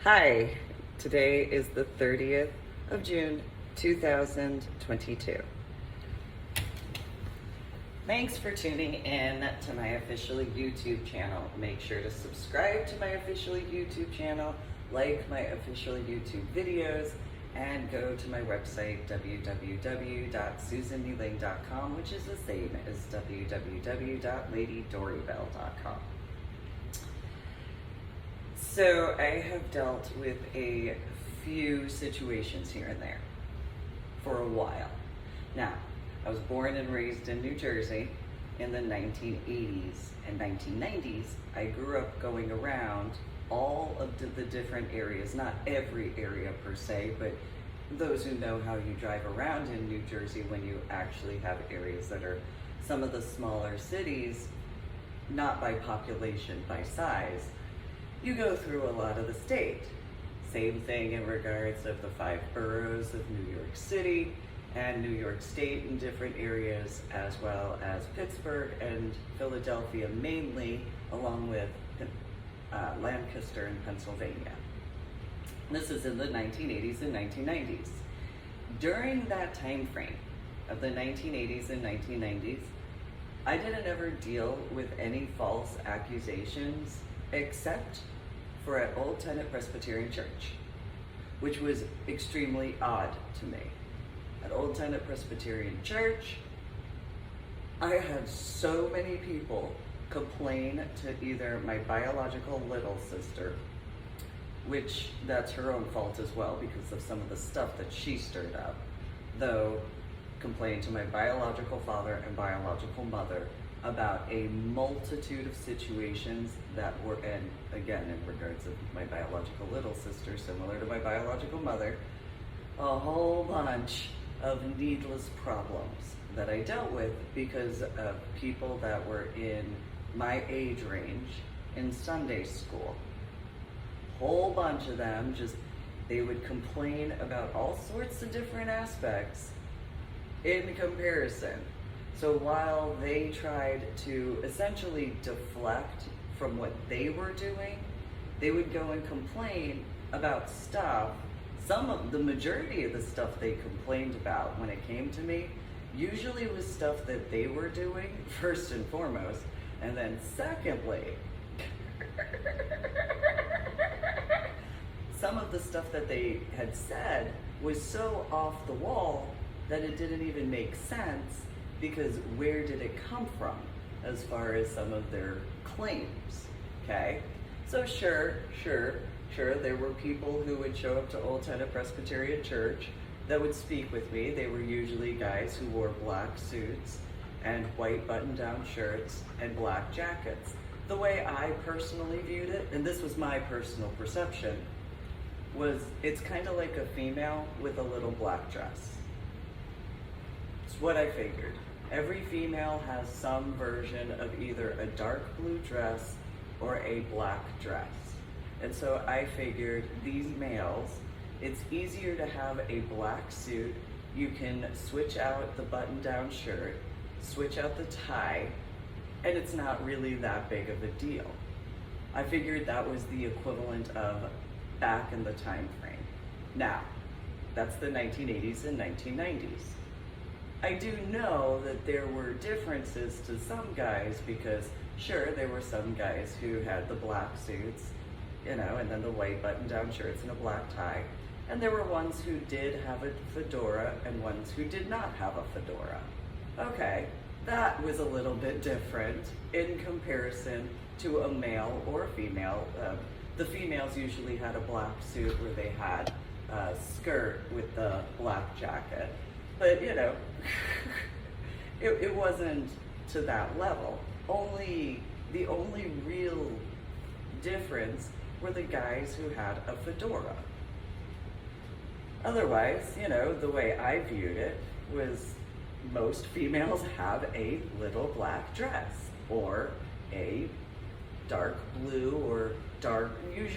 Hi, today is the 30th of June, 2022. Thanks for tuning in to my official YouTube channel. Make sure to subscribe to my official YouTube channel, like my official YouTube videos, and go to my website, www.susanmeling.com, which is the same as www.ladydorybell.com. So I have dealt with a few situations here and there for a while. Now, I was born and raised in New Jersey in the 1980s and 1990s. I grew up going around all of the different areas, not every area per se, but those who know how you drive around in New Jersey when you actually have areas that are some of the smaller cities, not by population, by size. You go through a lot of the state. Same thing in regards of the 5 boroughs of New York City and New York State in different areas, as well as Pittsburgh and Philadelphia mainly, along with Lancaster in Pennsylvania. This is in the 1980s and 1990s. During that time frame of the 1980s and 1990s, I didn't ever deal with any false accusations except for at Old Tenet Presbyterian Church, which was extremely odd to me. At Old Tenet Presbyterian Church, I had so many people complain to either my biological little sister, which that's her own fault as well because of some of the stuff that she stirred up, though complain to my biological father and biological mother about a multitude of situations that were, and again, in regards of my biological little sister, similar to my biological mother, a whole bunch of needless problems that I dealt with because of people that were in my age range in Sunday school. Whole bunch of them they would complain about all sorts of different aspects in comparison. So while they tried to essentially deflect from what they were doing, they would go and complain about stuff. The majority of the stuff they complained about when it came to me usually was stuff that they were doing, first and foremost, and then secondly, some of the stuff that they had said was so off the wall that it didn't even make sense, because where did it come from as far as some of their claims, okay? So sure, there were people who would show up to Old Tenet Presbyterian Church that would speak with me. They were usually guys who wore black suits and white button-down shirts and black jackets. The way I personally viewed it, and this was my personal perception, was it's kind of like a female with a little black dress. It's what I figured. Every female has some version of either a dark blue dress or a black dress. And so I figured these males, it's easier to have a black suit. You can switch out the button-down shirt, switch out the tie, and it's not really that big of a deal. I figured that was the equivalent of back in the time frame. Now, that's the 1980s and 1990s. I do know that there were differences to some guys because, sure, there were some guys who had the black suits, and then the white button-down shirts and a black tie. And there were ones who did have a fedora and ones who did not have a fedora. Okay, that was a little bit different in comparison to a male or a female. The females usually had a black suit where they had a skirt with the black jacket. But, it wasn't to that level. The only real difference were the guys who had a fedora. Otherwise, the way I viewed it was most females have a little black dress or a dark blue or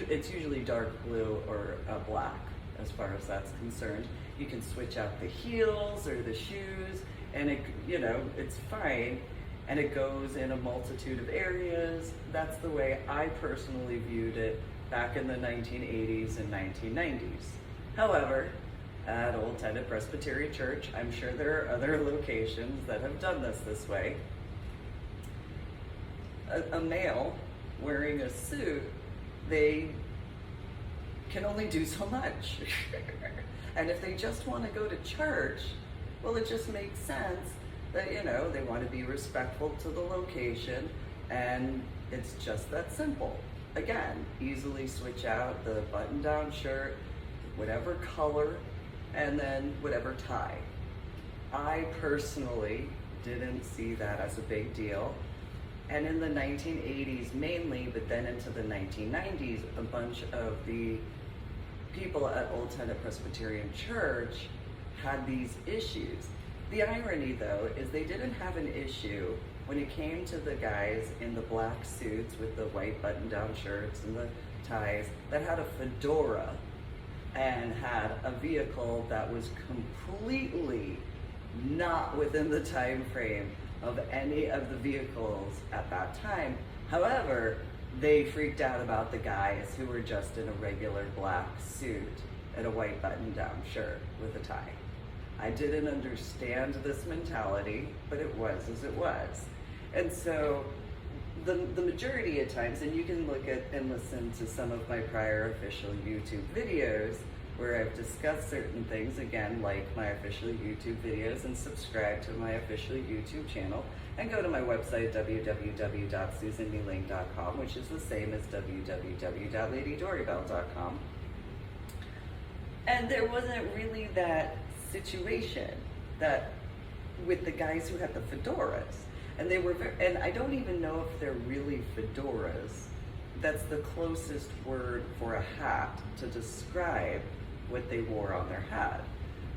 it's usually dark blue or black as far as that's concerned. You can switch out the heels or the shoes and it's fine. and it goes in a multitude of areas. That's the way I personally viewed it back in the 1980s and 1990s. However, at Old Tenet Presbyterian Church, I'm sure there are other locations that have done this way. A male wearing a suit, they can only do so much. And if they just want to go to church, well, it just makes sense that, you know, they want to be respectful to the location, and it's just that simple. Again, easily switch out the button-down shirt, whatever color, and then whatever tie. I personally didn't see that as a big deal. And in the 1980s mainly, but then into the 1990s, a bunch of the people at Old Tenet Presbyterian Church had these issues. The irony, though, is they didn't have an issue when it came to the guys in the black suits with the white button-down shirts and the ties that had a fedora and had a vehicle that was completely not within the time frame of any of the vehicles at that time. However, they freaked out about the guys who were just in a regular black suit and a white button-down shirt with a tie. I didn't understand this mentality, but it was as it was. And so the majority of times, and you can look at and listen to some of my prior official YouTube videos where I've discussed certain things, again, like my official YouTube videos, and subscribe to my official YouTube channel, and go to my website, www.susanneeling.com, which is the same as www.ladydoribelle.com. And there wasn't really that situation that with the guys who had the fedoras, and they were and I don't even know if they're really fedoras. That's the closest word for a hat to describe what they wore on their head.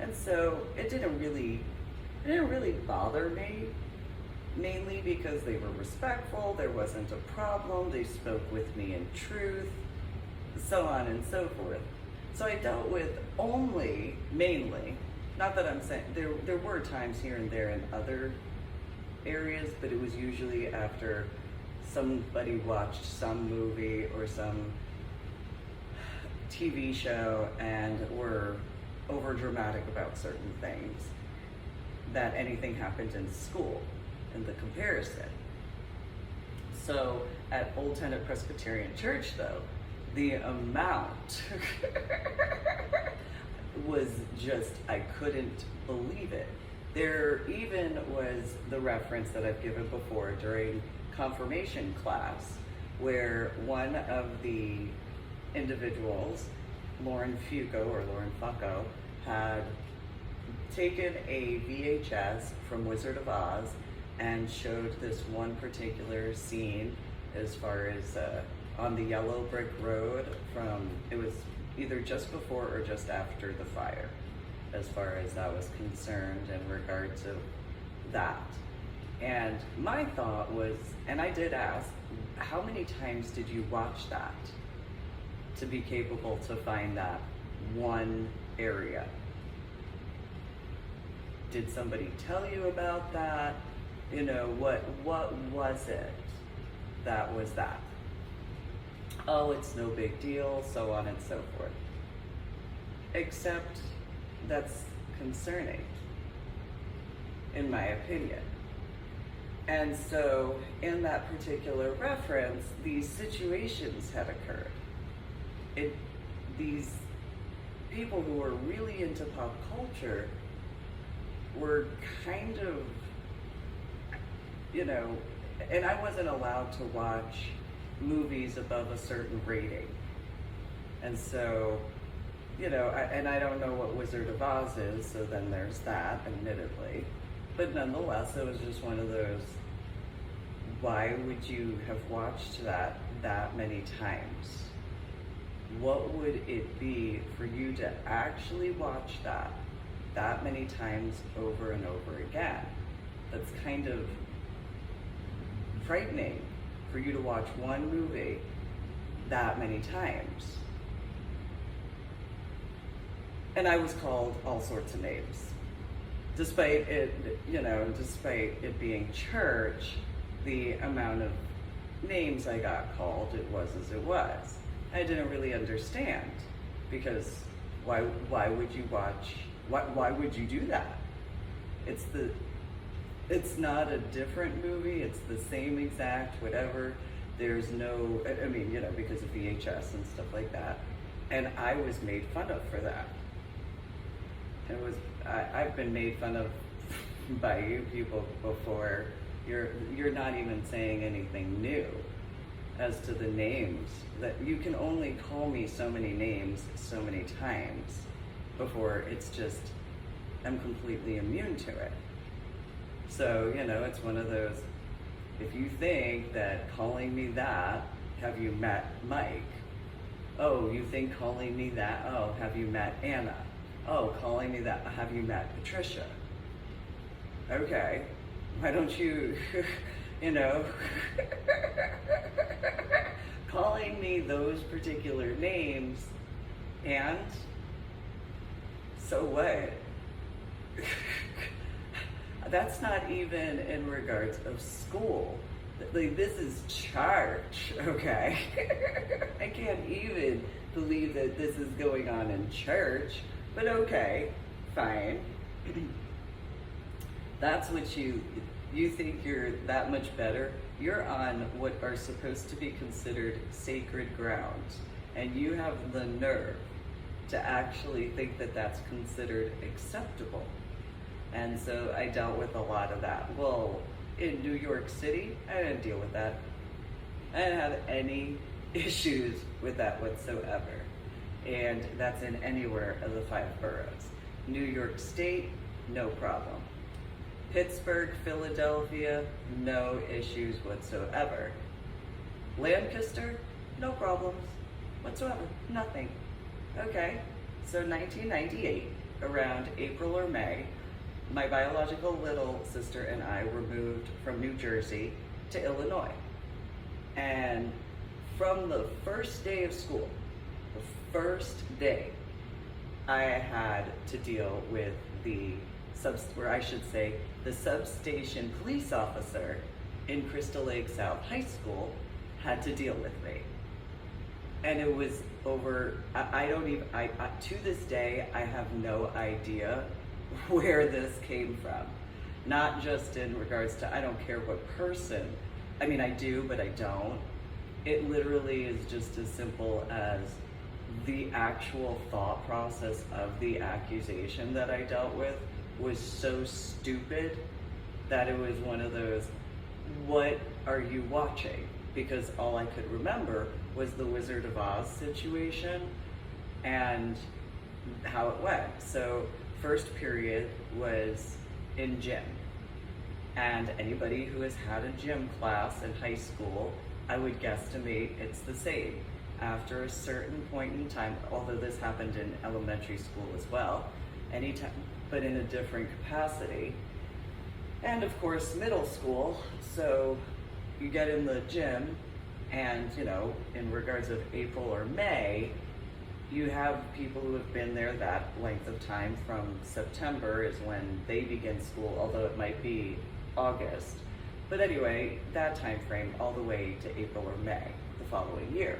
And so it didn't really bother me, mainly because they were respectful, there wasn't a problem, they spoke with me in truth, so on and so forth. So I dealt with mainly, not that I'm saying, there were times here and there in other areas, but it was usually after somebody watched some movie or some TV show and were over dramatic about certain things, that anything happened in school in the comparison. So at Old Tenet Presbyterian Church, though, the amount was just, I couldn't believe it. There even was the reference that I've given before during confirmation class, where one of the individuals, Lauren Fuco, had taken a VHS from Wizard of Oz and showed this one particular scene as far as on the yellow brick road it was either just before or just after the fire, as far as that was concerned in regard to that. And my thought was, and I did ask, how many times did you watch that to be capable to find that one area? Did somebody tell you about that? You know, what was it that was that? Oh, it's no big deal, so on and so forth. Except that's concerning, in my opinion. And so in that particular reference, these situations had occurred. These people who were really into pop culture were kind of, you know, and I wasn't allowed to watch movies above a certain rating. And so, you know, and I don't know what Wizard of Oz is, so then there's that, admittedly. But nonetheless, it was just one of those, why would you have watched that many times? What would it be for you to actually watch that many times over and over again? That's kind of frightening, for you to watch one movie that many times. And I was called all sorts of names, despite it being church, the amount of names I got called, it was as it was. I didn't really understand, because why would you watch, why would you do that? It's not a different movie, it's the same exact whatever. There's no, I mean, because of VHS and stuff like that. And I was made fun of for that. I've been made fun of by you people before. You're not even saying anything new as to the names. That you can only call me so many names so many times before it's just, I'm completely immune to it. So, it's one of those, if you think that calling me that, have you met Mike? Oh, you think calling me that, oh, have you met Anna? Oh, calling me that, have you met Patricia? Okay, why don't you, calling me those particular names, and so what? That's not even in regards of school. Like, this is church, okay? I can't even believe that this is going on in church, but okay, fine. That's what you think you're that much better. You're on what are supposed to be considered sacred grounds, and you have the nerve to actually think that that's considered acceptable. And so I dealt with a lot of that. Well, in New York City, I didn't deal with that. I didn't have any issues with that whatsoever. And that's in anywhere of the 5 boroughs. New York State, no problem. Pittsburgh, Philadelphia, no issues whatsoever. Lancaster, no problems whatsoever, nothing. Okay, so 1998, around April or May, my biological little sister and I were moved from New Jersey to Illinois. And from the first day of school, the first day, I had to deal with the substation police officer in Crystal Lake South High School had to deal with me. And it was over, to this day, I have no idea where this came from. Not just in regards to, I don't care what person. I mean, I do, but I don't. It literally is just as simple as the actual thought process of the accusation that I dealt with was so stupid that it was one of those, what are you watching? Because all I could remember was the Wizard of Oz situation and how it went. So first period was in gym. And anybody who has had a gym class in high school, I would guesstimate it's the same. After a certain point in time, although this happened in elementary school as well, anytime, but in a different capacity. And of course, middle school, so you get in the gym and, in regards of April or May, you have people who have been there that length of time. From September is when they begin school, although it might be August. But anyway, that time frame all the way to April or May the following year.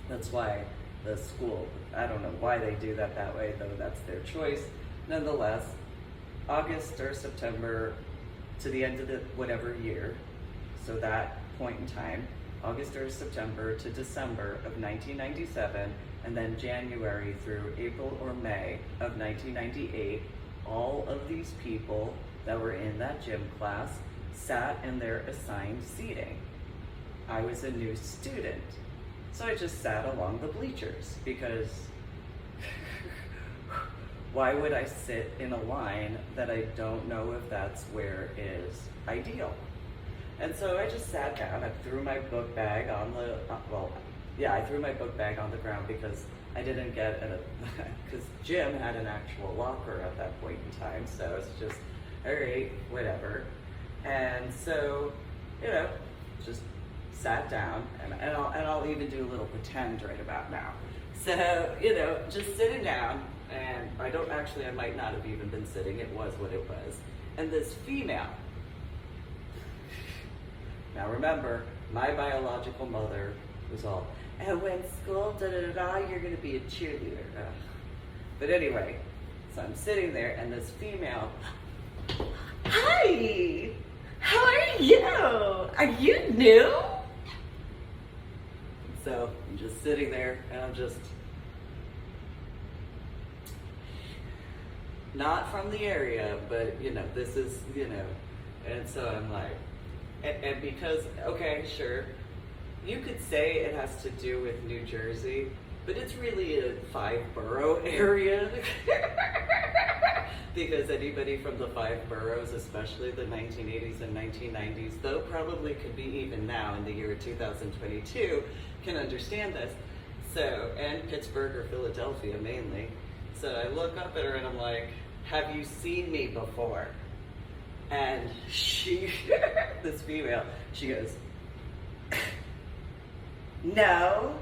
That's why the school, I don't know why they do that way, though that's their choice. Nonetheless, August or September to the end of the whatever year, so that point in time, August or September to December of 1997, and then January through April or May of 1998, all of these people that were in that gym class sat in their assigned seating. I was a new student, so I just sat along the bleachers because why would I sit in a line that I don't know if that's where is ideal? And so I just sat down. I threw my book bag on the, I threw my book bag on the ground because I didn't get because Jim had an actual locker at that point in time. So it's just, all right, whatever. And so, just sat down, and I'll even do a little pretend right about now. So, just sitting down, and I might not have even been sitting, it was what it was. And this female, now remember, my biological mother was all, and when school, you're gonna be a cheerleader. Ugh. But anyway, so I'm sitting there and this female, hi, how are you? Are you new? So I'm just sitting there and I'm just, not from the area, but this is, and so I'm like, and because, okay, sure, you could say it has to do with New Jersey, but it's really a 5-borough area. Because anybody from the 5 boroughs, especially the 1980s and 1990s, though probably could be even now in the year 2022, can understand this. So, and Pittsburgh or Philadelphia mainly. So I look up at her and I'm like, have you seen me before? And she, this female, she goes, no.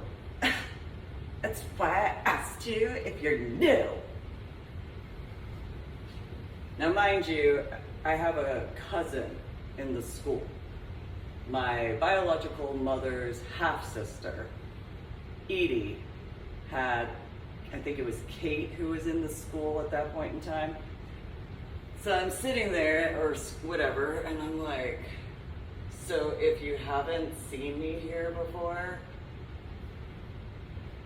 That's why I asked you if you're new. Now, mind you, I have a cousin in the school. My biological mother's half-sister, Edie, had, I think it was Kate who was in the school at that point in time. So I'm sitting there, or whatever, and I'm like, so if you haven't seen me here before,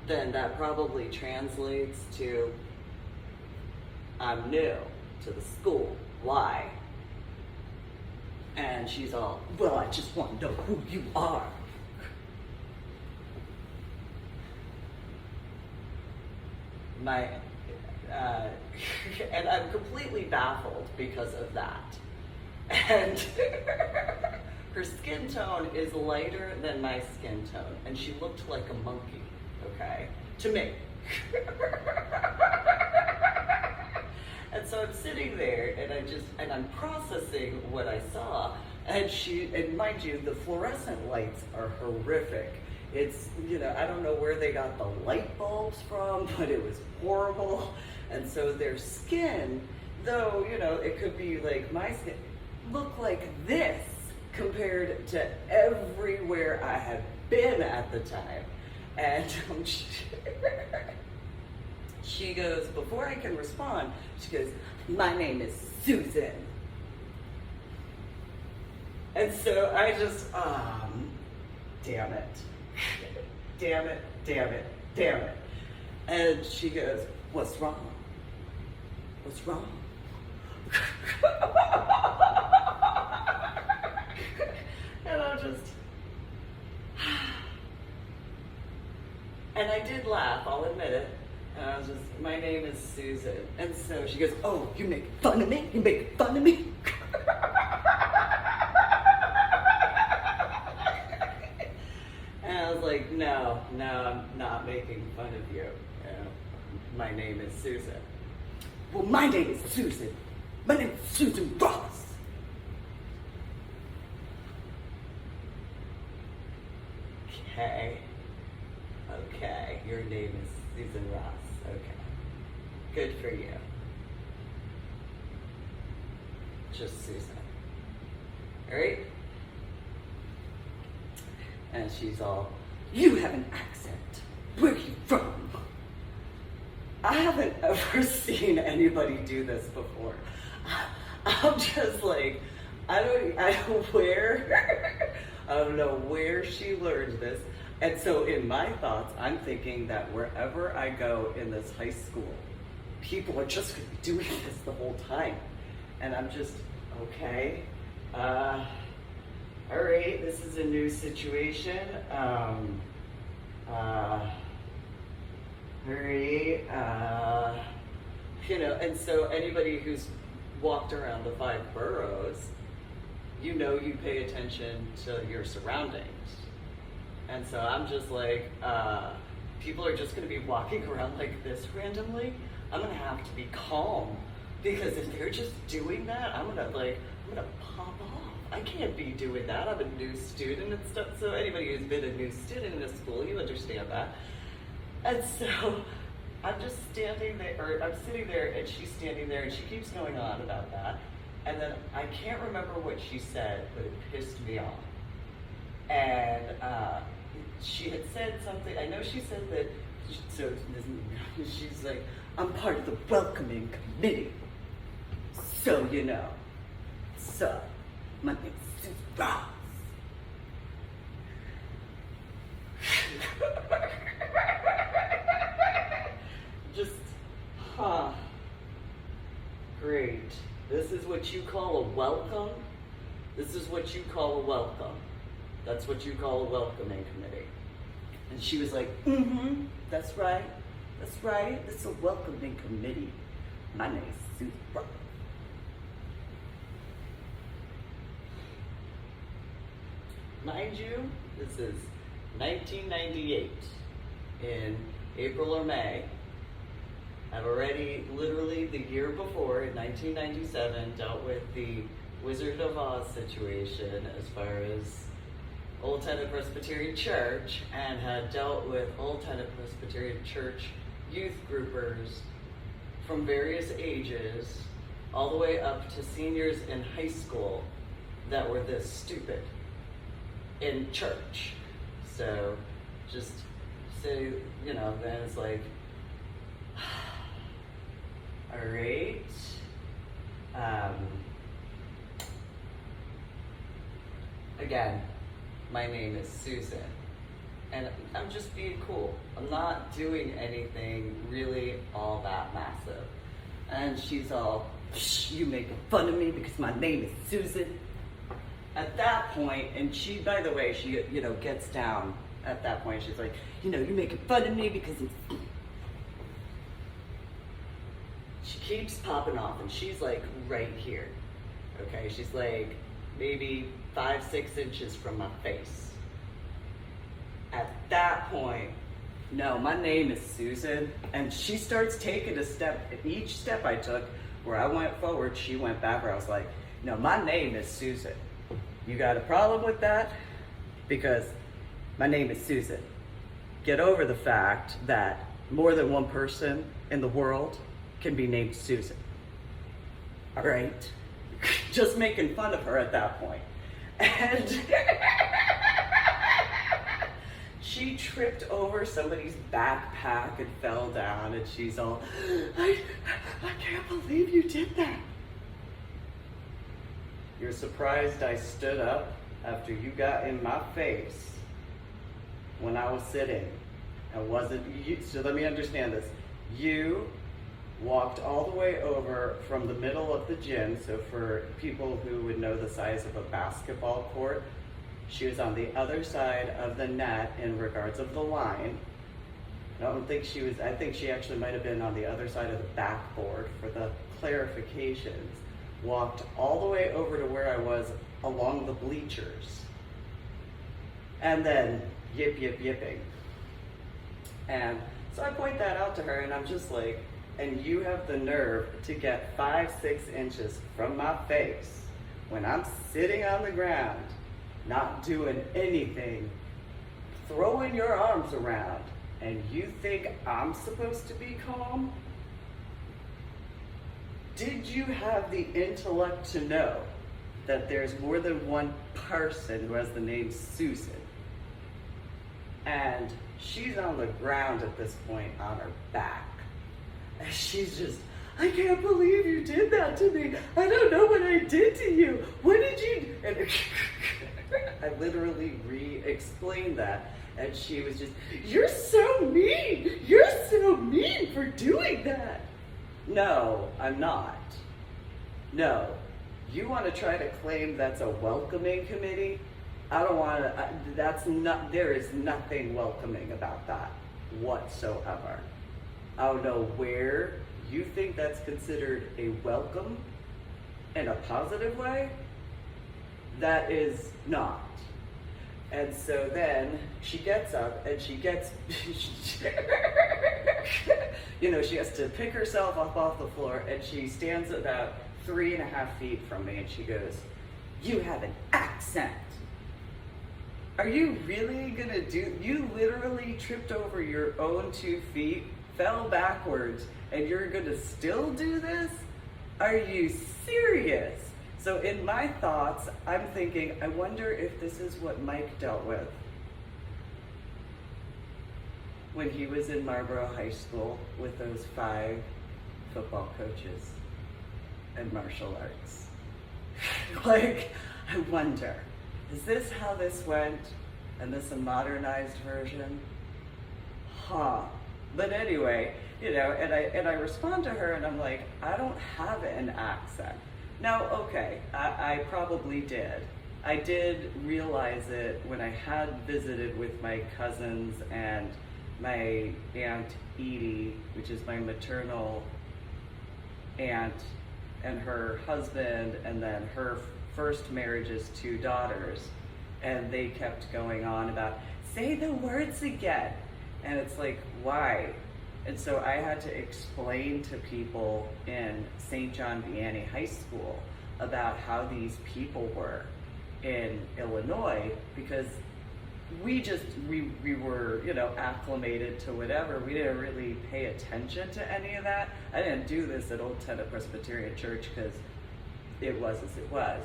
then that probably translates to, I'm new to the school. Why? And she's all, well, I just want to know who you are. And I'm completely baffled because of that. And her skin tone is lighter than my skin tone, and she looked like a monkey, okay, to me. And so I'm sitting there, and I'm processing what I saw, and mind you, the fluorescent lights are horrific. It's, I don't know where they got the light bulbs from, but it was horrible. And so their skin, though, it could be like my skin, looked like this compared to everywhere I had been at the time. And she goes, before I can respond, she goes, my name is Susan. And so I just, damn it. Damn it, damn it, damn it. And she goes, what's wrong? What's wrong? And I'm just, and I did laugh, I'll admit it. And I was just, my name is Susan. And so she goes, oh, you make fun of me? You make fun of me? And I was like, no, I'm not making fun of you. My name is Susan. Well, my name is Susan. My name is Susan Ross. Okay, your name is Susan Ross. Okay, good for you. Just Susan. All right? And she's all, you have an accent. Where are you from? I haven't ever seen anybody do this before. I'm just like, I don't know where she learned this. And so in my thoughts, I'm thinking that wherever I go in this high school, people are just going to be doing this the whole time. And I'm just, okay, all right, this is a new situation. All right, and so anybody who's walked around the 5 boroughs, you pay attention to your surroundings. And so I'm just like, people are just gonna be walking around like this randomly. I'm gonna have to be calm, because if they're just doing that, I'm gonna pop off. I can't be doing that. I'm a new student and stuff. So anybody who's been a new student in a school, you understand that. And so I'm just standing there, or I'm sitting there, and she's standing there, and she keeps going on about that. And then I can't remember what she said, but it pissed me off. And she had said something, I know she said that, so she's like, I'm part of the welcoming committee. So, you know. So, my name's Susan Ross. Just, great. This is what you call a welcome? This is what you call a welcome. That's what you call a welcoming committee. And she was like, that's right. That's right. This is a welcoming committee. My name is Susan Ross. Mind you, this is 1998. In April or May, I've already, literally the year before, in 1997, dealt with the Wizard of Oz situation as far as Old Tennant Presbyterian Church, and had dealt with Old Tennant Presbyterian Church youth groupers from various ages, all the way up to seniors in high school that were this stupid in church. So just say, you know, then it's like, all right. Again, my name is Susan, and I'm just being cool. I'm not doing anything really all that massive. And she's all, you making fun of me because my name is Susan? At that point, and she, by the way, she, you know, gets down at that point. She's like, you know, you're making fun of me because she keeps popping off, and she's like right here. Okay, she's like maybe 5-6 inches from my face. At that point, no, my name is Susan, and she starts taking a step. Each step I took, where I went forward, she went backward. I was like, no, my name is Susan. You got a problem with that? Because my name is Susan. Get over the fact that more than one person in the world can be named Susan. All right? Just making fun of her at that point. And she tripped over somebody's backpack and fell down, and she's all, I can't believe you did that. You're surprised I stood up after you got in my face when I was sitting and wasn't you. So let me understand this. You walked all the way over from the middle of the gym. So for people who would know the size of a basketball court, she was on the other side of the net in regards of the line. I don't think she was, I think she actually might have been on the other side of the backboard for the clarifications. Walked all the way over to where I was along the bleachers. And then yipping. And so I point that out to her, and I'm just like, and you have the nerve to get 5-6 inches from my face when I'm sitting on the ground, not doing anything, throwing your arms around, and you think I'm supposed to be calm? Did you have the intellect to know that there's more than one person who has the name Susan? And she's on the ground at this point on her back. And she's just, I can't believe you did that to me. I don't know what I did to you. What did you? And I literally re-explained that. And she was just, you're so mean. You're so mean for doing that. No, I'm not. No. You want to try to claim that's a welcoming committee? I don't want to, that's not, there is nothing welcoming about that whatsoever. I don't know where you think that's considered a welcome in a positive way. That is not. And so then she gets up and she gets, you know, she has to pick herself up off the floor, and she stands about 3.5 feet from me, and she goes, you have an accent. Are you really gonna do, you literally tripped over your own 2 feet fell backwards and you're gonna still do this? Are you serious? So in my thoughts, I'm thinking, I wonder if this is what Mike dealt with when he was in Marlboro High School with those 5 football coaches and martial arts. Like, I wonder, is this how this went? And this a modernized version? Huh. But anyway, you know, and I respond to her and I'm like, I don't have an accent. Now, okay, I probably did. I did realize it when I had visited with my cousins and my Aunt Edie, which is my maternal aunt, and her husband, and then her first marriage's 2 daughters. And they kept going on about, say the words again. And it's like, why? And so I had to explain to people in St. John Vianney High School about how these people were in Illinois, because we were, you know, acclimated to whatever. We didn't really pay attention to any of that. I didn't do this at Old Tenet Presbyterian Church because it was as it was.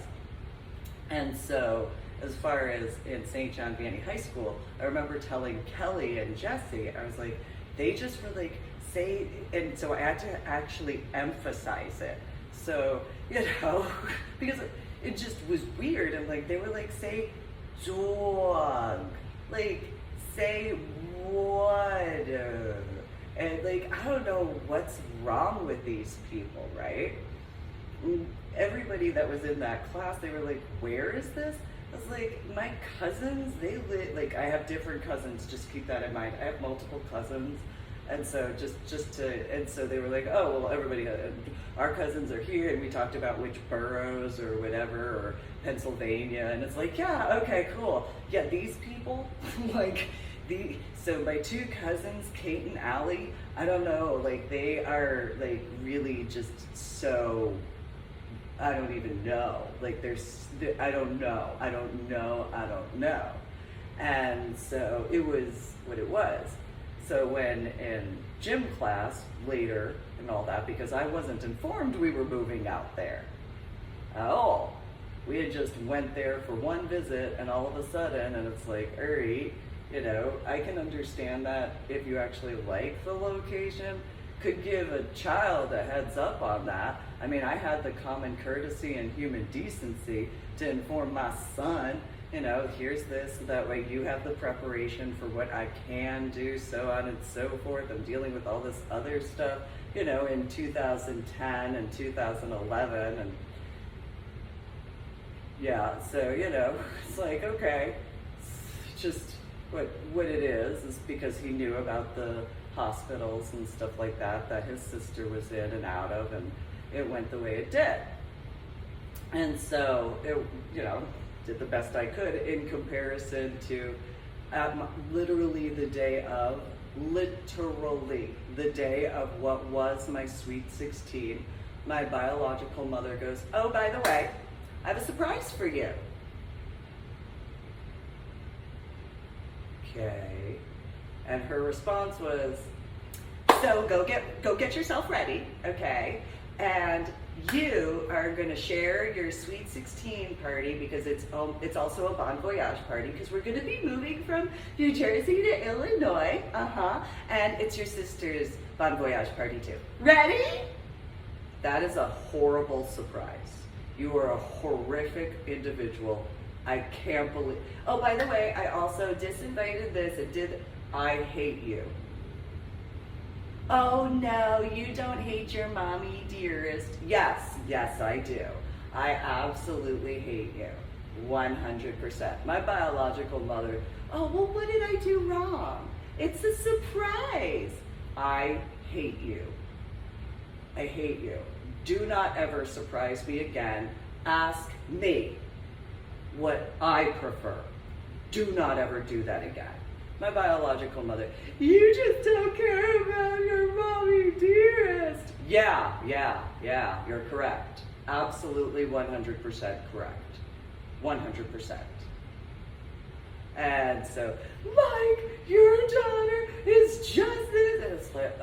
And so, as far as in St. John Vianney High School, I remember telling Kelly and Jesse, I was like, they just were like, say, and so I had to actually emphasize it. So, you know, because it just was weird. And like, they were like, say dog, like, say water. And like, I don't know what's wrong with these people, right? Everybody that was in that class, they were like, where is this? I was like, my cousins, they live, like, I have different cousins, just keep that in mind. I have multiple cousins. And so and so they were like, oh, well, everybody, our cousins are here, and we talked about which boroughs or whatever, or Pennsylvania, and it's like, yeah, okay, cool. Yeah, these people, like, so my 2 cousins, Kate and Allie, I don't know, like, they are, like, really just so, I don't even know. Like, I don't know. And so it was what it was. So when in gym class later and all that, because I wasn't informed we were moving out there at all. We had just went there for one visit, and all of a sudden, and it's like, all right, you know, I can understand that if you actually like the location, could give a child a heads up on that. I mean, I had the common courtesy and human decency to inform my son, you know, here's this, so that way you have the preparation for what I can do, so on and so forth. I'm dealing with all this other stuff, you know, in 2010 and 2011, and yeah, so, you know, it's like, okay, it's just what it is because he knew about the hospitals and stuff like that his sister was in and out of, and it went the way it did. And so it, you know, did the best I could in comparison to literally the day of what was my sweet 16. My biological mother goes, oh, by the way, I have a surprise for you. Okay. And her response was, so go get yourself ready, okay? And you are going to share your Sweet 16 party because it's also a Bon Voyage party because we're going to be moving from New Jersey to Illinois, and it's your sister's Bon Voyage party too. Ready? That is a horrible surprise. You are a horrific individual. I can't believe. Oh, by the way, I also disinvited this. I hate you. Oh no, you don't hate your mommy dearest. Yes, I do. I absolutely hate you. 100%. My biological mother, oh, well, what did I do wrong? It's a surprise. I hate you. I hate you. Do not ever surprise me again. Ask me what I prefer. Do not ever do that again. My biological mother, you just don't care about your mommy dearest. Yeah, you're correct. Absolutely 100% correct. 100%. And so, Mike, your daughter is just this. And it's like,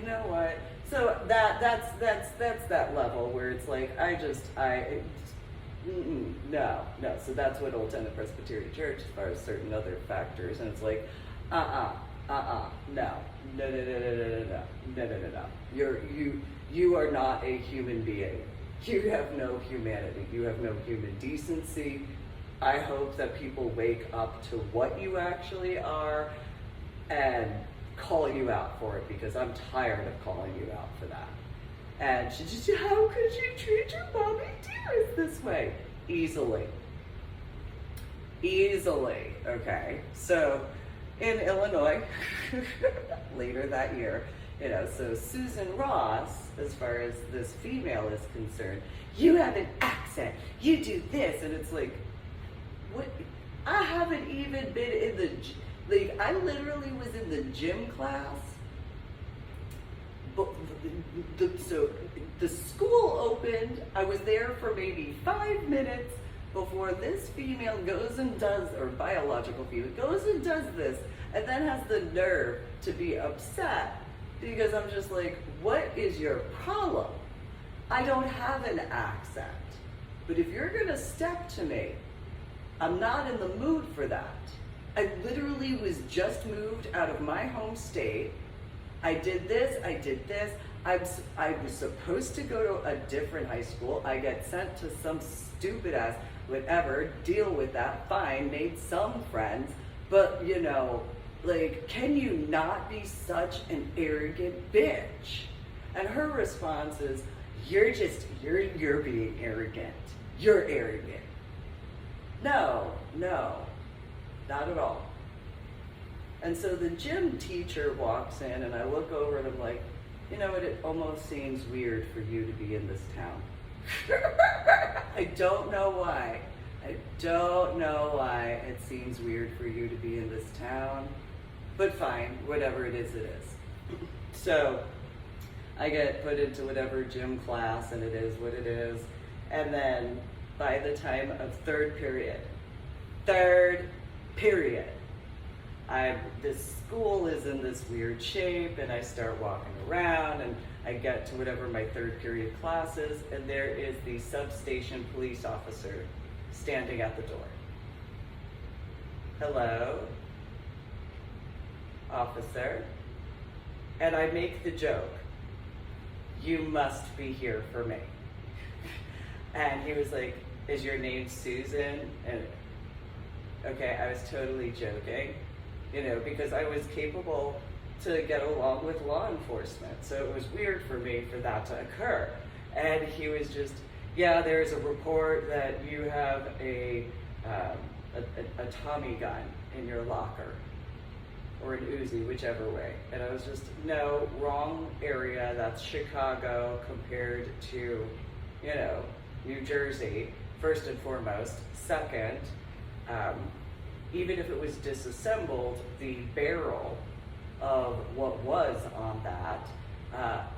you know what? So that's that level where it's like, no. So that's what Old Testament Presbyterian Church, as far as certain other factors, and it's like, no. You are not a human being. You have no humanity. You have no human decency. I hope that people wake up to what you actually are and call you out for it, because I'm tired of calling you out for that. And she just, how could you treat your mommy dearest this way? Easily, okay? So in Illinois, later that year, so Susan Ross, as far as this female is concerned, you have an accent, you do this, and it's like, what? I haven't even been in the, I literally was in the gym class, but so the school opened, I was there for maybe 5 minutes before this female goes and does, or biological female, goes and does this, and then has the nerve to be upset, because I'm just like, what is your problem? I don't have an accent, but if you're gonna step to me, I'm not in the mood for that. I literally was just moved out of my home state. I did this. I was supposed to go to a different high school. I get sent to some stupid ass, whatever, deal with that, fine, made some friends, but like, can you not be such an arrogant bitch? And her response is, you're being arrogant. You're arrogant. No, not at all. And so the gym teacher walks in, and I look over and I'm like, you know what, it almost seems weird for you to be in this town. I don't know why. It seems weird for you to be in this town. But fine, whatever it is, it is. So I get put into whatever gym class, and it is what it is. And then by the time of third period, this school is in this weird shape, and I start walking around, and I get to whatever my third period class is, and there is the substation police officer standing at the door. Hello, officer. And I make the joke, you must be here for me. And he was like, is your name Susan? And okay, I was totally joking, because I was capable to get along with law enforcement. So it was weird for me for that to occur. And he was just, yeah, there's a report that you have a Tommy gun in your locker, or an Uzi, whichever way. And I was just, no, wrong area. That's Chicago compared to, New Jersey, first and foremost. Second, even if it was disassembled, the barrel of what was on that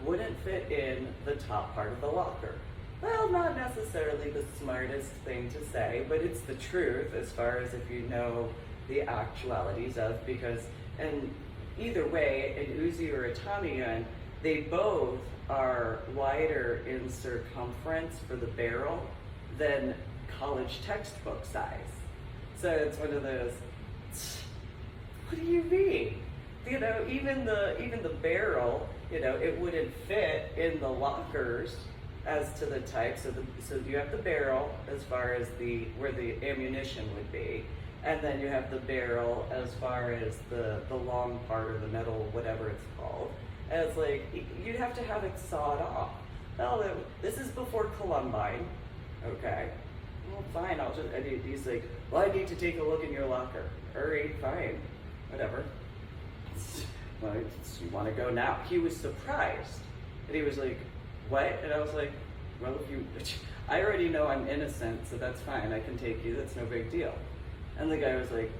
wouldn't fit in the top part of the locker. Well, not necessarily the smartest thing to say, but it's the truth as far as if you know the actualities of, because, and either way, an Uzi or a Tommy gun, they both are wider in circumference for the barrel than college textbook size. So it's one of those, what do you mean? Even the barrel, it wouldn't fit in the lockers as to the type. So you have the barrel as far as where the ammunition would be, and then you have the barrel as far as the long part or the metal, whatever it's called. And it's like, you'd have to have it sawed off. Well, this is before Columbine, okay? Well, fine, he's like, well, I need to take a look in your locker. All right, fine, whatever. Well, you want to go now? He was surprised. And he was like, what? And I was like, well, I already know I'm innocent, so that's fine. I can take you. That's no big deal. And the guy was like,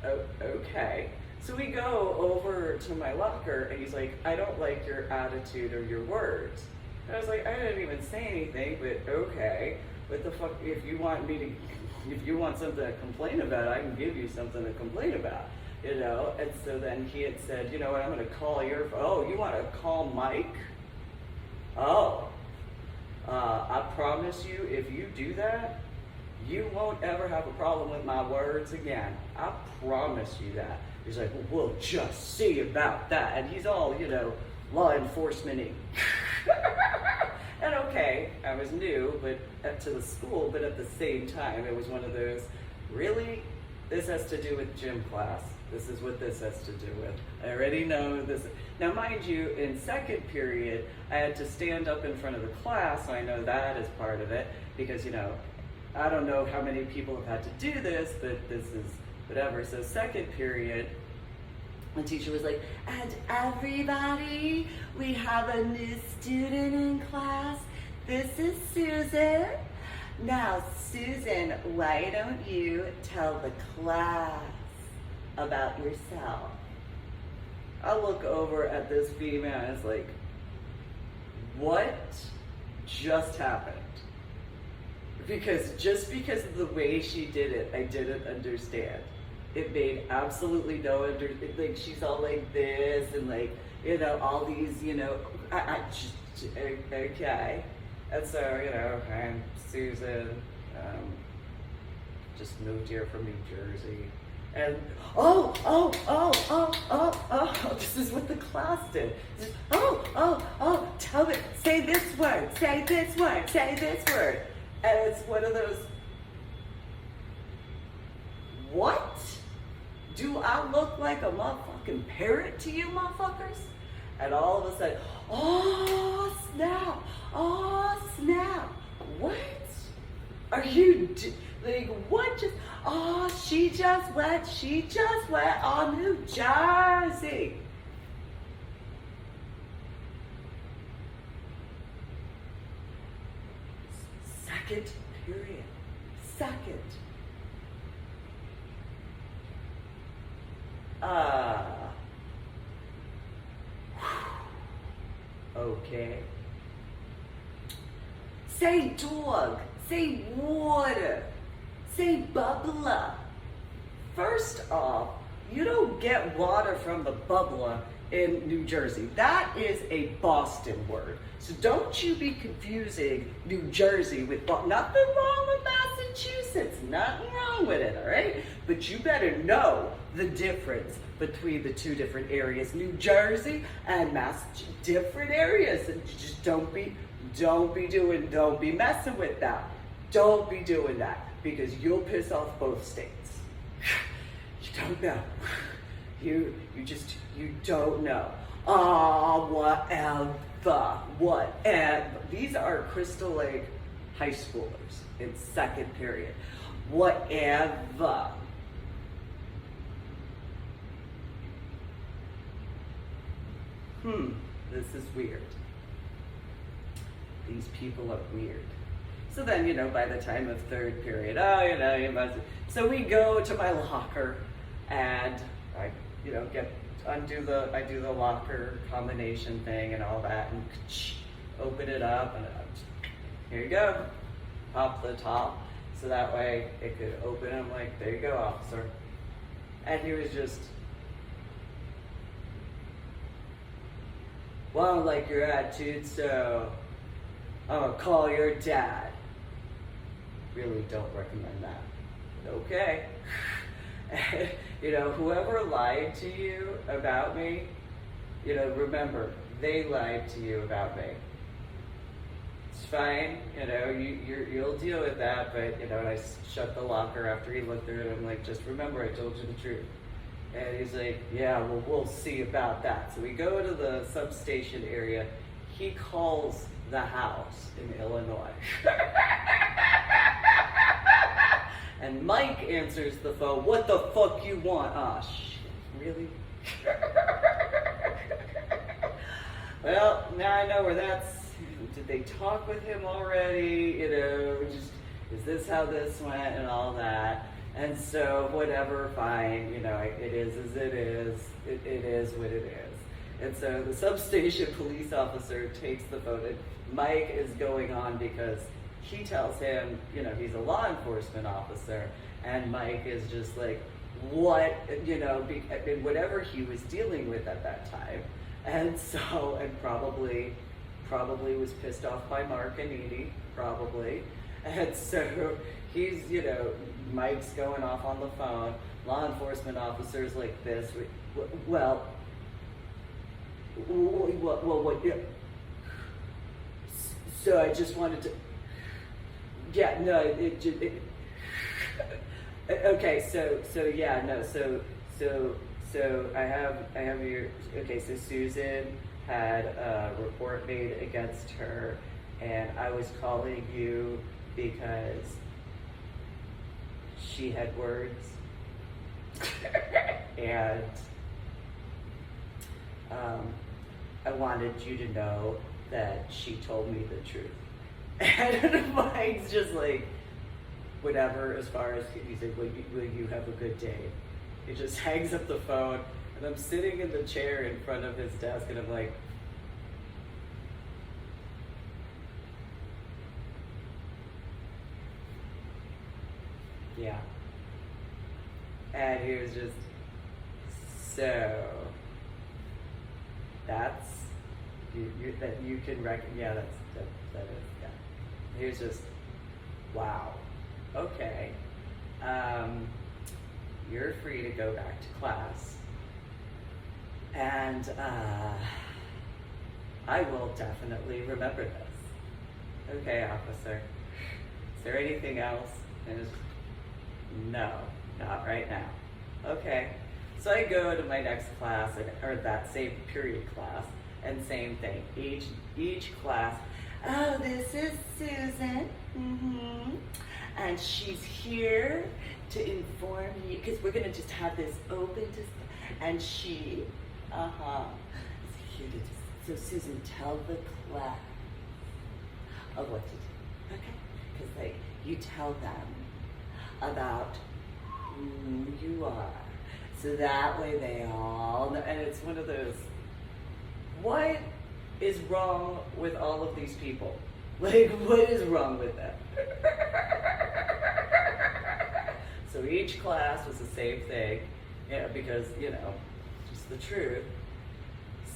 oh, okay. So we go over to my locker, and he's like, I don't like your attitude or your words. And I was like, I didn't even say anything, but okay. What the fuck? If you want something to complain about, I can give you something to complain about. you know. And so then he had said, you know what, I'm going to call your phone. Oh, you want to call Mike? Oh, I promise you, if you do that, you won't ever have a problem with my words again. I promise you that. He's like, well, we'll just see about that. And he's all, you know, law enforcement-y. And okay, I was new to the school, but at the same time, it was one of those, really? This has to do with gym class. This is what this has to do with. I already know this. Now, mind you, in second period, I had to stand up in front of the class, so I know that is part of it, because, you know, I don't know how many people have had to do this, but this is whatever. So second period, the teacher was like, and everybody, we have a new student in class. This is Susan. Now, Susan, why don't you tell the class about yourself? I look over at this female and it's like, what just happened? Because just because of the way she did it, I didn't understand. It made absolutely no like she's all like this and like, you know, all these, you know, I just, okay. And so, you know, I'm Susan, just moved here from New Jersey. And this is what the class did. Tell me, say this word, say this word, say this word. And it's one of those, what? Do I look like a motherfucking parrot to you motherfuckers? And all of a sudden, oh snap, what? Are you, like, what just, she just went on New Jersey. Second period. Second. Okay. Say dog. Say water. Say bubbler. First off, you don't get water from the bubbler in New Jersey. That is a Boston word. So don't you be confusing New Jersey with Boston. Nothing wrong with Massachusetts. Nothing wrong with it, all right? But you better know the difference between the two different areas, New Jersey and Massachusetts. Different areas. And you just don't be messing with that. Don't be doing that because you'll piss off both states. You don't know. You don't know. Whatever. These are Crystal Lake high schoolers in second period. Whatever. This is weird. These people are weird. So then, you know, by the time of third period, you must. So we go to my locker, and I, you know, I do the locker combination thing and all that, and open it up, and here you go, pop the top, so that way it could open. I'm like, there you go, officer. And he was just, well, I don't like your attitude, so I'm gonna call your dad. Really don't recommend that. Okay. You know, whoever lied to you about me, you know, remember, they lied to you about me. It's fine, you know, you'll deal with that, but, you know, and I shut the locker after he looked through it. I'm like, just remember, I told you the truth. And he's like, yeah, well, we'll see about that. So we go to the substation area. He calls the house in Illinois. And Mike answers the phone. What the fuck you want? Ah, shit, really? Well, now I know where that's, did they talk with him already? You know, just, is this how this went and all that? And so, whatever, fine, you know, it is as it is. It is what it is. And so the substation police officer takes the phone, and Mike is going on because he tells him, you know, he's a law enforcement officer, and Mike is just like, what, whatever he was dealing with at that time. And so, and probably was pissed off by Mark and Edie, probably. And so he's, Mike's going off on the phone, law enforcement officers like this, what, yeah. So I just wanted to, yeah, no, okay, so I have your, okay, so Susan had a report made against her, and I was calling you because she had words, and I wanted you to know that she told me the truth. And Mike's just like, whatever, as far as, he said, will you have a good day? He just hangs up the phone, and I'm sitting in the chair in front of his desk, and I'm like, yeah. And he was just, so that's, that you can reckon, yeah, that is, yeah. He was just, wow, okay. You're free to go back to class, and I will definitely remember this. Okay, officer. Is there anything else? And it's, no, not right now. Okay. So I go to my next class, or that same period class, and same thing. Each class, oh, this is Susan. And she's here to inform you, because we're going to just have this open, and she, is here to, so Susan, tell the class of what to do, okay? Because, like, you tell them about who you are, so that way they all know, and it's one of those, what is wrong with all of these people? Like, what is wrong with them? So each class was the same thing, because, just the truth.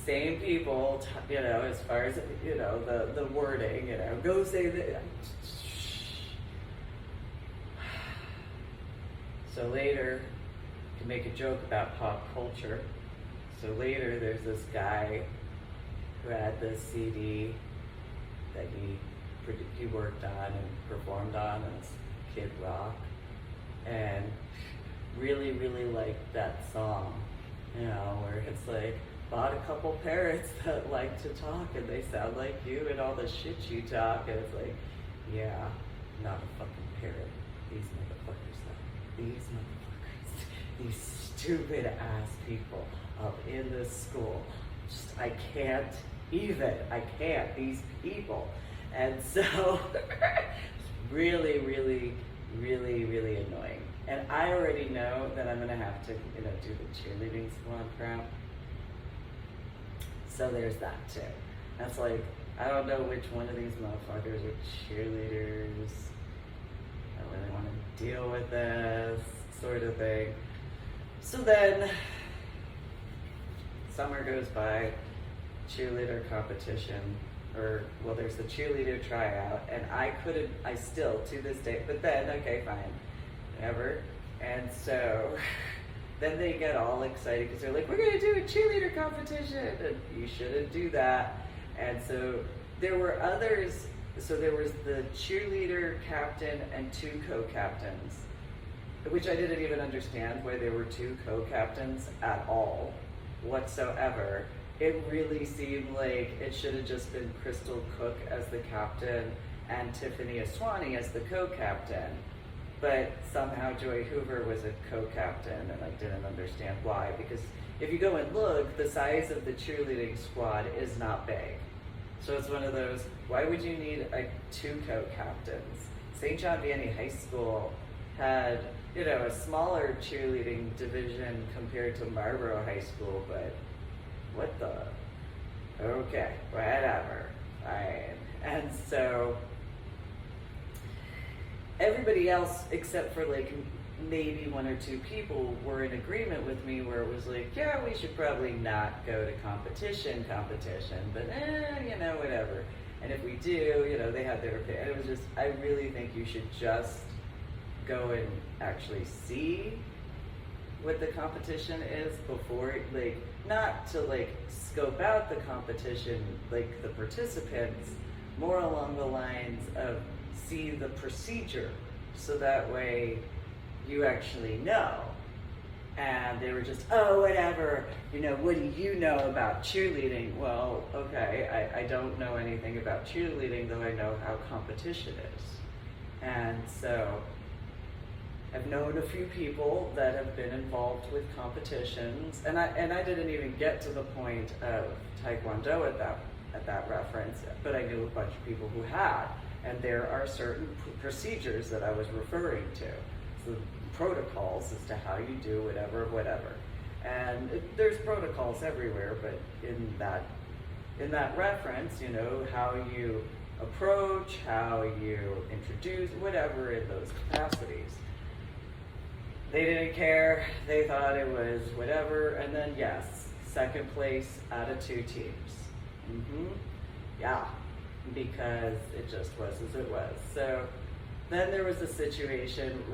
Same people, as far as, the wording, go say that. So later, to make a joke about pop culture, so later there's this guy who had this CD that he worked on and performed on as Kid Rock, and really, really liked that song, where it's like, bought a couple parrots that like to talk and they sound like you and all the shit you talk, and it's like, yeah, not a fucking parrot. These motherfuckers, these stupid ass people up in this school, just, I can't, these people. And so, it's really, really, really, really annoying. And I already know that I'm gonna have to, do the cheerleading squad crap. So there's that too. That's like, I don't know which one of these motherfuckers are cheerleaders. I don't really want to deal with this sort of thing. So then, summer goes by, cheerleader competition, there's the cheerleader tryout, and I still, to this day, but then, okay, fine, whatever. And so, then they get all excited because they're like, we're going to do a cheerleader competition, and you shouldn't do that. And so, there were others, so there was the cheerleader captain and 2 co-captains, which I didn't even understand why there were 2 co-captains at all, whatsoever. It really seemed like it should have just been Crystal Cook as the captain and Tiffany Aswani as the co-captain. But somehow Joy Hoover was a co-captain, and I didn't understand why. Because if you go and look, the size of the cheerleading squad is not big. So it's one of those, why would you need 2 co-captains? St. John Vianney High School had, a smaller cheerleading division compared to Marlboro High School, but what the? Okay, whatever. Fine. And so everybody else, except for maybe one or two people were in agreement with me where it was like, yeah, we should probably not go to competition, but whatever. And if we do, they had their opinion. It was just, I really think you should just go and actually see what the competition is before, not to scope out the competition, the participants, more along the lines of see the procedure, so that way you actually know. And they were just, oh, whatever, what do you know about cheerleading? Well, okay, I don't know anything about cheerleading, though I know how competition is. And so I've known a few people that have been involved with competitions, and I didn't even get to the point of Taekwondo at that reference, but I knew a bunch of people who had, and there are certain procedures that I was referring to, so protocols as to how you do whatever, and there's protocols everywhere, but in that reference, how you approach, how you introduce, whatever in those capacities. They didn't care, they thought it was whatever, and then yes, second place out of 2 teams. Yeah, because it just was as it was. So then there was a situation,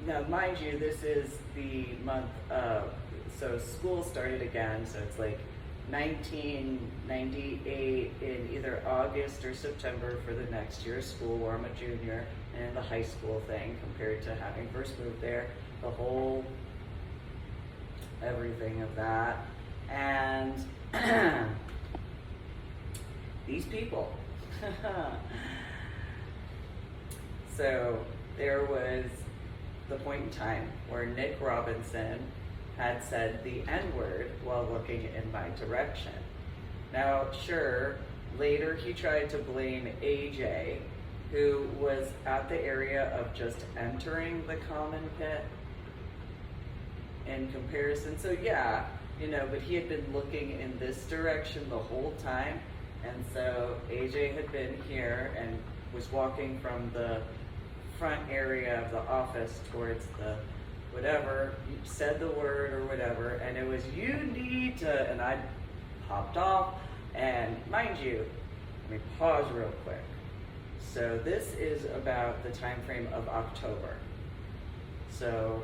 now mind you, this is the month of, so school started again, so it's 1998 in either August or September for the next year of school, where I'm a junior, and the high school thing compared to having first moved there, the whole everything of that. And these people. So there was the point in time where Nick Robinson had said the N-word while looking in my direction. Now, sure, later he tried to blame AJ, who was at the area of just entering the common pit in comparison. So yeah, but he had been looking in this direction the whole time. And so AJ had been here and was walking from the front area of the office towards the whatever, said the word or whatever, and it was, you need to, and I popped off. And mind you, let me pause real quick. So this is about the time frame of October. So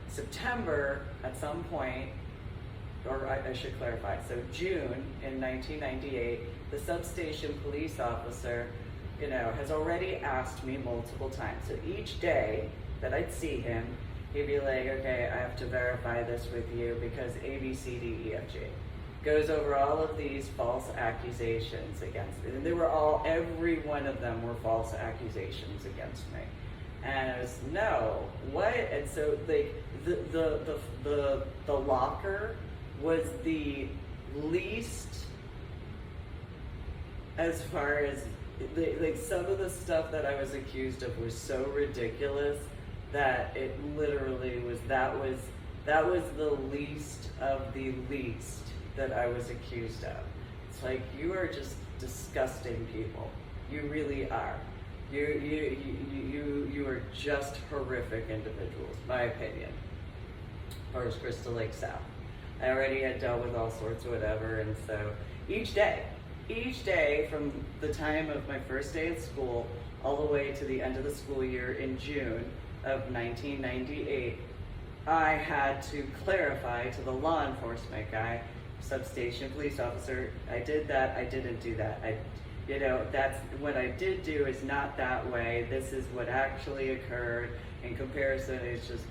September at some point, or I should clarify, so June in 1998, the substation police officer, has already asked me multiple times. So each day that I'd see him, he'd be like, okay, I have to verify this with you because A, B, C, D, E, F, G. Goes over all of these false accusations against me. And they were every one of them were false accusations against me. And I was, no, what? And so the locker was the least, as far as, some of the stuff that I was accused of was so ridiculous that it literally was, that was the least of the least that I was accused of. It's you are just disgusting people. You really are. You are just horrific individuals, my opinion. Or as Crystal Lake South. I already had dealt with all sorts of whatever, and so each day from the time of my first day at school all the way to the end of the school year in June of 1998, I had to clarify to the law enforcement guy, substation police officer, I did that, I didn't do that. That's what I did do is not that way. This is what actually occurred. In comparison, it's just,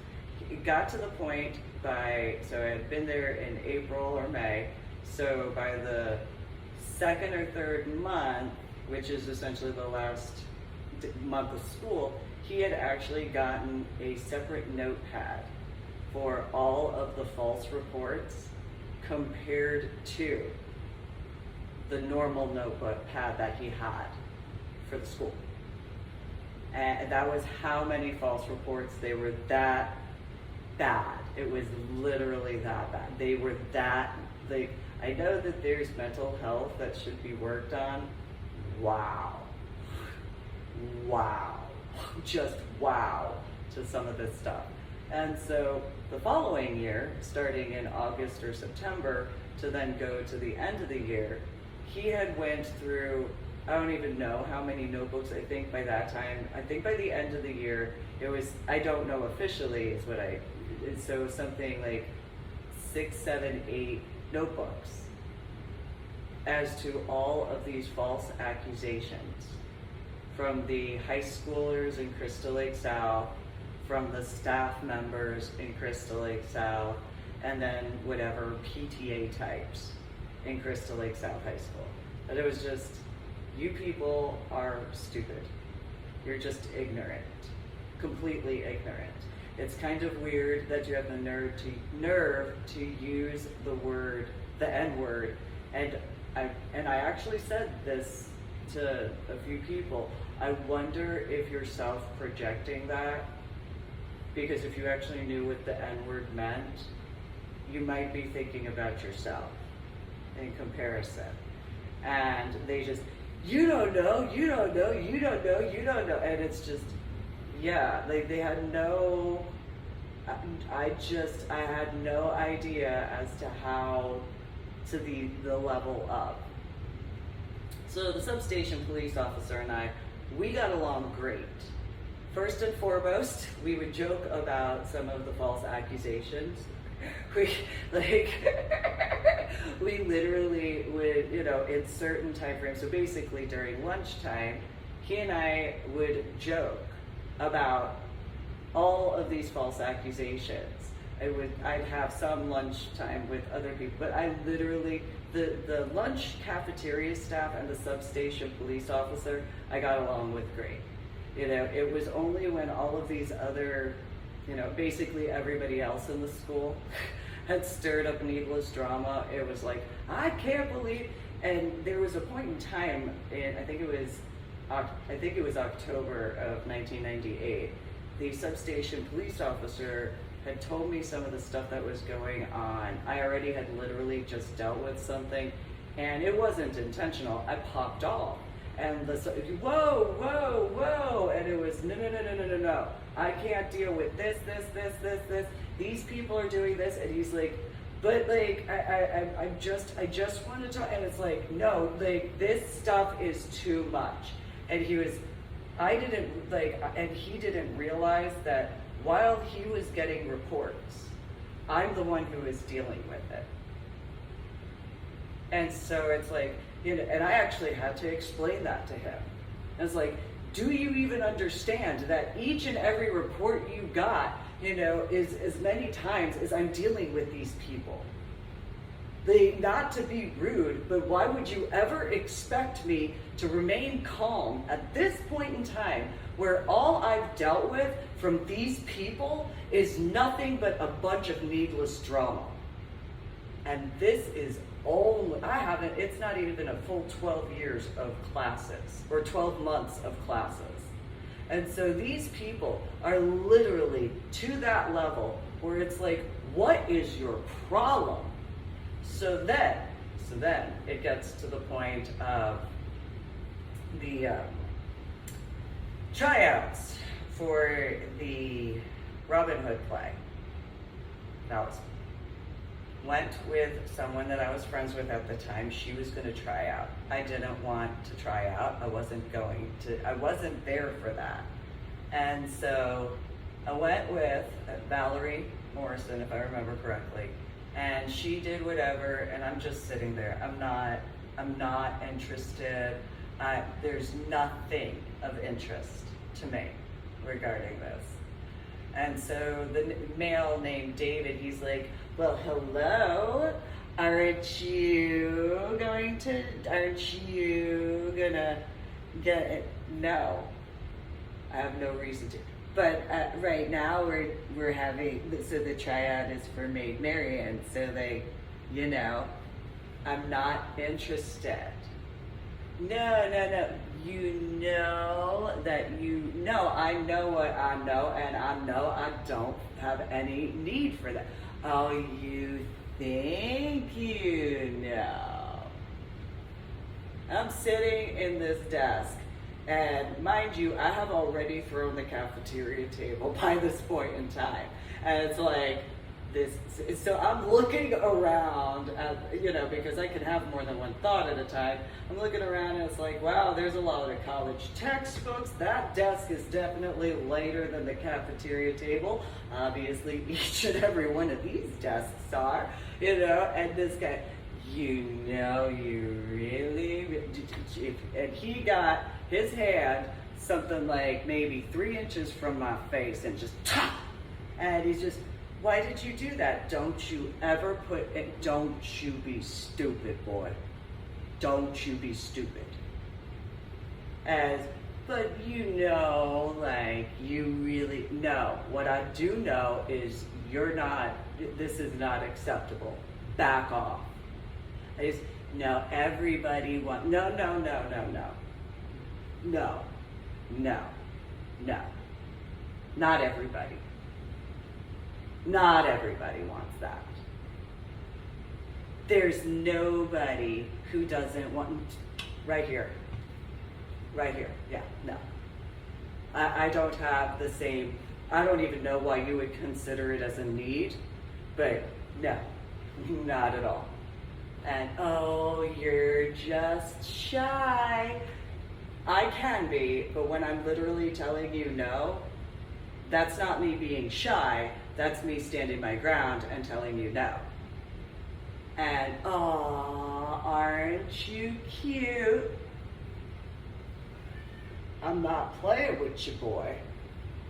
it got to the point so I had been there in April or May, so by the second or third month, which is essentially the last month of school, he had actually gotten a separate notepad for all of the false reports compared to the normal notepad that he had for the school. And that was how many false reports. They were that bad. It was literally that bad. They were that, I know that there's mental health that should be worked on. Wow. Just wow. to some of this stuff. And so the following year, starting in August or September, to then go to the end of the year, he had went through, I don't even know how many notebooks. I think by that time, I think by the end of the year, it was, I don't know officially, is what so something like 6, 7, 8 notebooks as to all of these false accusations from the high schoolers in Crystal Lake South, from the staff members in Crystal Lake South, and then whatever PTA types in Crystal Lake South High School. But it was just, you people are stupid. You're just ignorant, completely ignorant. It's kind of weird that you have the nerve to use the N-word, and I actually said this to a few people. I wonder if you're self-projecting that, because if you actually knew what the N-word meant, you might be thinking about yourself in comparison. And they just, you don't know, you don't know, you don't know, you don't know. And it's just, yeah, they had no, I had no idea as to how to the level up. So the substation police officer and I, we got along great. First and foremost, we would joke about some of the false accusations. We literally would, in certain time frames. So basically during lunchtime, he and I would joke about all of these false accusations. I'd have some lunchtime with other people, but I literally, the lunch cafeteria staff and the substation police officer, I got along with great. It was only when all of these other, basically everybody else in the school had stirred up needless drama. It was like, I can't believe, and there was a point in time I think it was October of 1998, the substation police officer had told me some of the stuff that was going on. I already had literally just dealt with something, and it wasn't intentional. I popped off, and whoa, whoa, whoa, and it was no. I can't deal with this. These people are doing this, and he's like, but like, I just want to talk, and it's like, no, like this stuff is too much, and he didn't realize that while he was getting reports, I'm the one who is dealing with it. And so it's like, and I actually had to explain that to him. And it's like, do you even understand that each and every report you got, is as many times as I'm dealing with these people? Not to be rude, but why would you ever expect me to remain calm at this point in time where all I've dealt with from these people is nothing but a bunch of needless drama? And this is it's not even been a full 12 years of classes, or 12 months of classes. And so these people are literally to that level where it's like, what is your problem? So then it gets to the point of the tryouts for the Robin Hood play. Went with someone that I was friends with at the time. She was going to try out. I didn't want to try out. I wasn't there for that. And so I went with Valerie Morrison, if I remember correctly. And she did whatever, and I'm just sitting there. I'm not interested. There's nothing of interest to me regarding this. And so the male named David, he's like, well, hello, aren't you gonna get it? No, I have no reason to. But right now we're having, so the tryout is for Maid Marian, so I'm not interested. No, I know what I know, and I don't have any need for that. Oh, you think you know? I'm sitting in this desk, And mind you, I have already thrown the cafeteria table by this point in time. And it's like, so I'm looking around at, because I can have more than one thought at a time. I'm looking around and it's like, wow, there's a lot of college textbooks. That desk is definitely lighter than the cafeteria table. Obviously, each and every one of these desks are, and this guy, you really, and he got his hand something like maybe 3 inches from my face and just, and he's just, why did you do that? Don't you ever put it, don't you be stupid, boy. Don't you be stupid. But you really, no. What I do know is this is not acceptable. Back off. Everybody wants, no. Not everybody. Not everybody wants that. There's nobody who doesn't want, right here, yeah, no. I don't have the same, I don't even know why you would consider it as a need, but no, not at all. And, oh, you're just shy. I can be, but when I'm literally telling you no, that's not me being shy. That's me standing my ground and telling you no. And, aw, aren't you cute? I'm not playing with you, boy.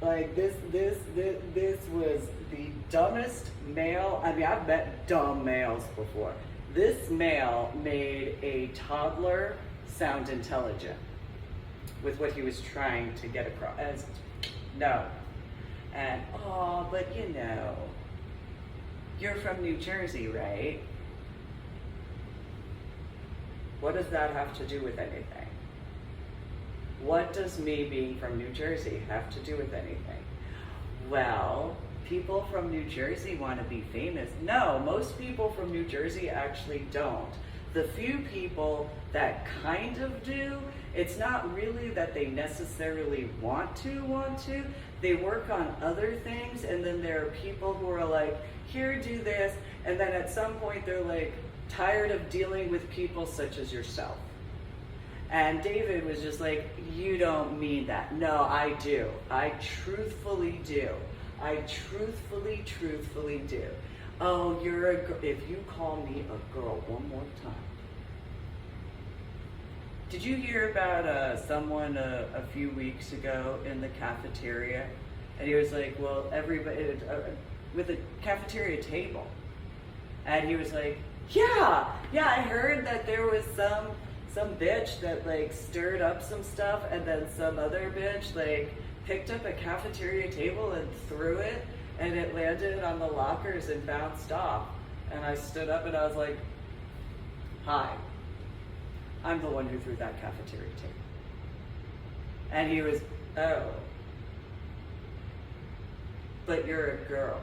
Like, this was the dumbest male. I mean, I've met dumb males before. This male made a toddler sound intelligent with what he was trying to get across. No. And, oh, but you're from New Jersey, right? What does that have to do with anything? What does me being from New Jersey have to do with anything? Well, people from New Jersey want to be famous. No, most people from New Jersey actually don't. The few people that kind of do, it's not really that they necessarily want to. They work on other things, and then there are people who are like, here, do this, and then at some point they're like, tired of dealing with people such as yourself. And David was just like, you don't mean that. No, I do. I truthfully do. I truthfully do. Oh, you're a girl. If you call me a girl one more time. Did you hear about someone a few weeks ago in the cafeteria? And he was like, well, everybody, with a cafeteria table. And he was like, yeah, I heard that there was some bitch that like stirred up some stuff, and then some other bitch like picked up a cafeteria table and threw it, and it landed on the lockers and bounced off. And I stood up and I was like, hi, I'm the one who threw that cafeteria table. And he was, oh, but you're a girl.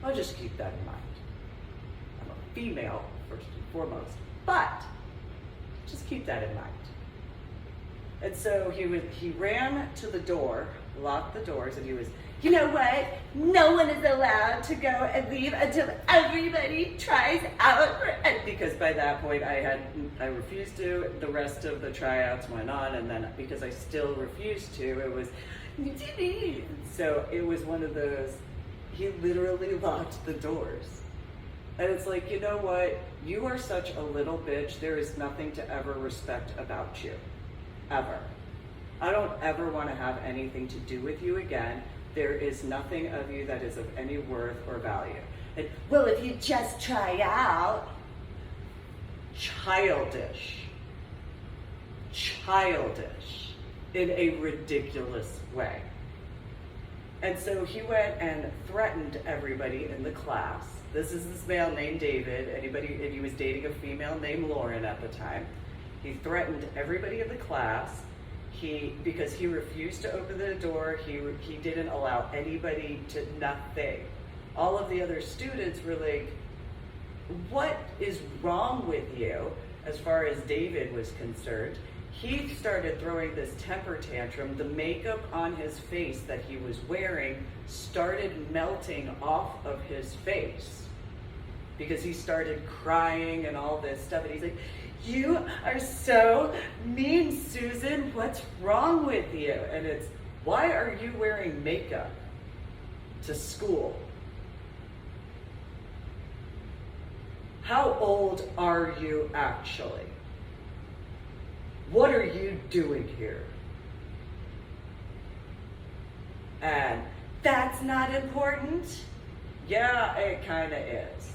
I'll just keep that in mind. I'm a female, first and foremost, but just keep that in mind. And so he ran to the door, locked the doors, and he was, you know what? No one is allowed to go and leave until everybody tries out for it. Because by that point I refused to. The rest of the tryouts went on, and then because I still refused to, it was, so it was one of those, he literally locked the doors. And it's like, you know what? You are such a little bitch. There is nothing to ever respect about you. Ever. I don't ever want to have anything to do with you again. There is nothing of you that is of any worth or value. And, well, if you just try out. Childish. In a ridiculous way. And so he went and threatened everybody in the class. This is this male named David. And he was dating a female named Lauren at the time. He threatened everybody in the class. Because he refused to open the door, he didn't allow anybody to, nothing. All of the other students were like, what is wrong with you? as far as David was concerned, he started throwing this temper tantrum. The makeup on his face that he was wearing started melting off of his face because he started crying and all this stuff. And he's like, "You are so mean, Susan. What's wrong with you?" And it's, "Why are you wearing makeup to school? How old are you actually? What are you doing here?" And that's not important. Yeah, it kind of is.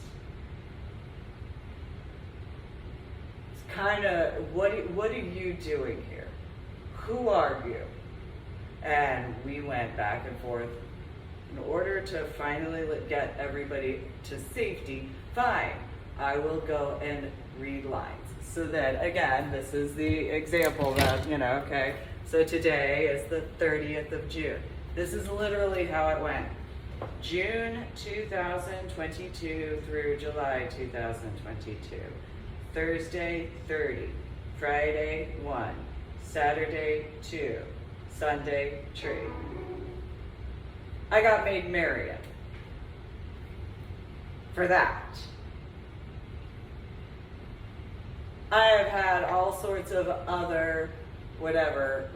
It's kind of, what are you doing here? Who are you? And we went back and forth. In order to finally get everybody to safety, fine, I will go and read lines. So that, again, this is the example that, okay, so today is the 30th of June. This is literally how it went. June 2022 through July 2022. Thursday, 30. Friday, 1. Saturday, 2. Sunday, 3. I got made Marian for that. I have had all sorts of other whatever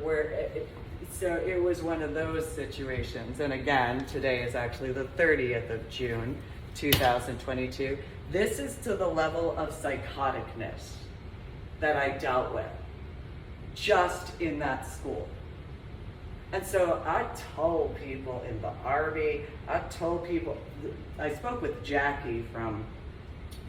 so it was one of those situations. And again, today is actually the 30th of June, 2022. This is to the level of psychoticness that I dealt with just in that school. And so I told people in the Army, I spoke with Jackie from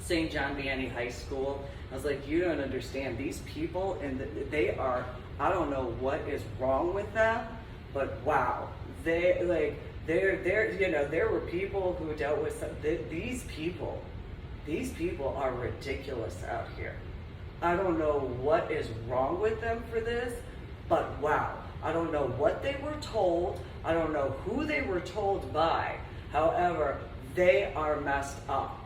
St. John Vianney High School. I was like, "You don't understand. These people, and they are, I don't know what is wrong with them, but wow, there were people who dealt with these people are ridiculous out here. I don't know what is wrong with them for this, but wow, I don't know what they were told. I don't know who they were told by. However, they are messed up.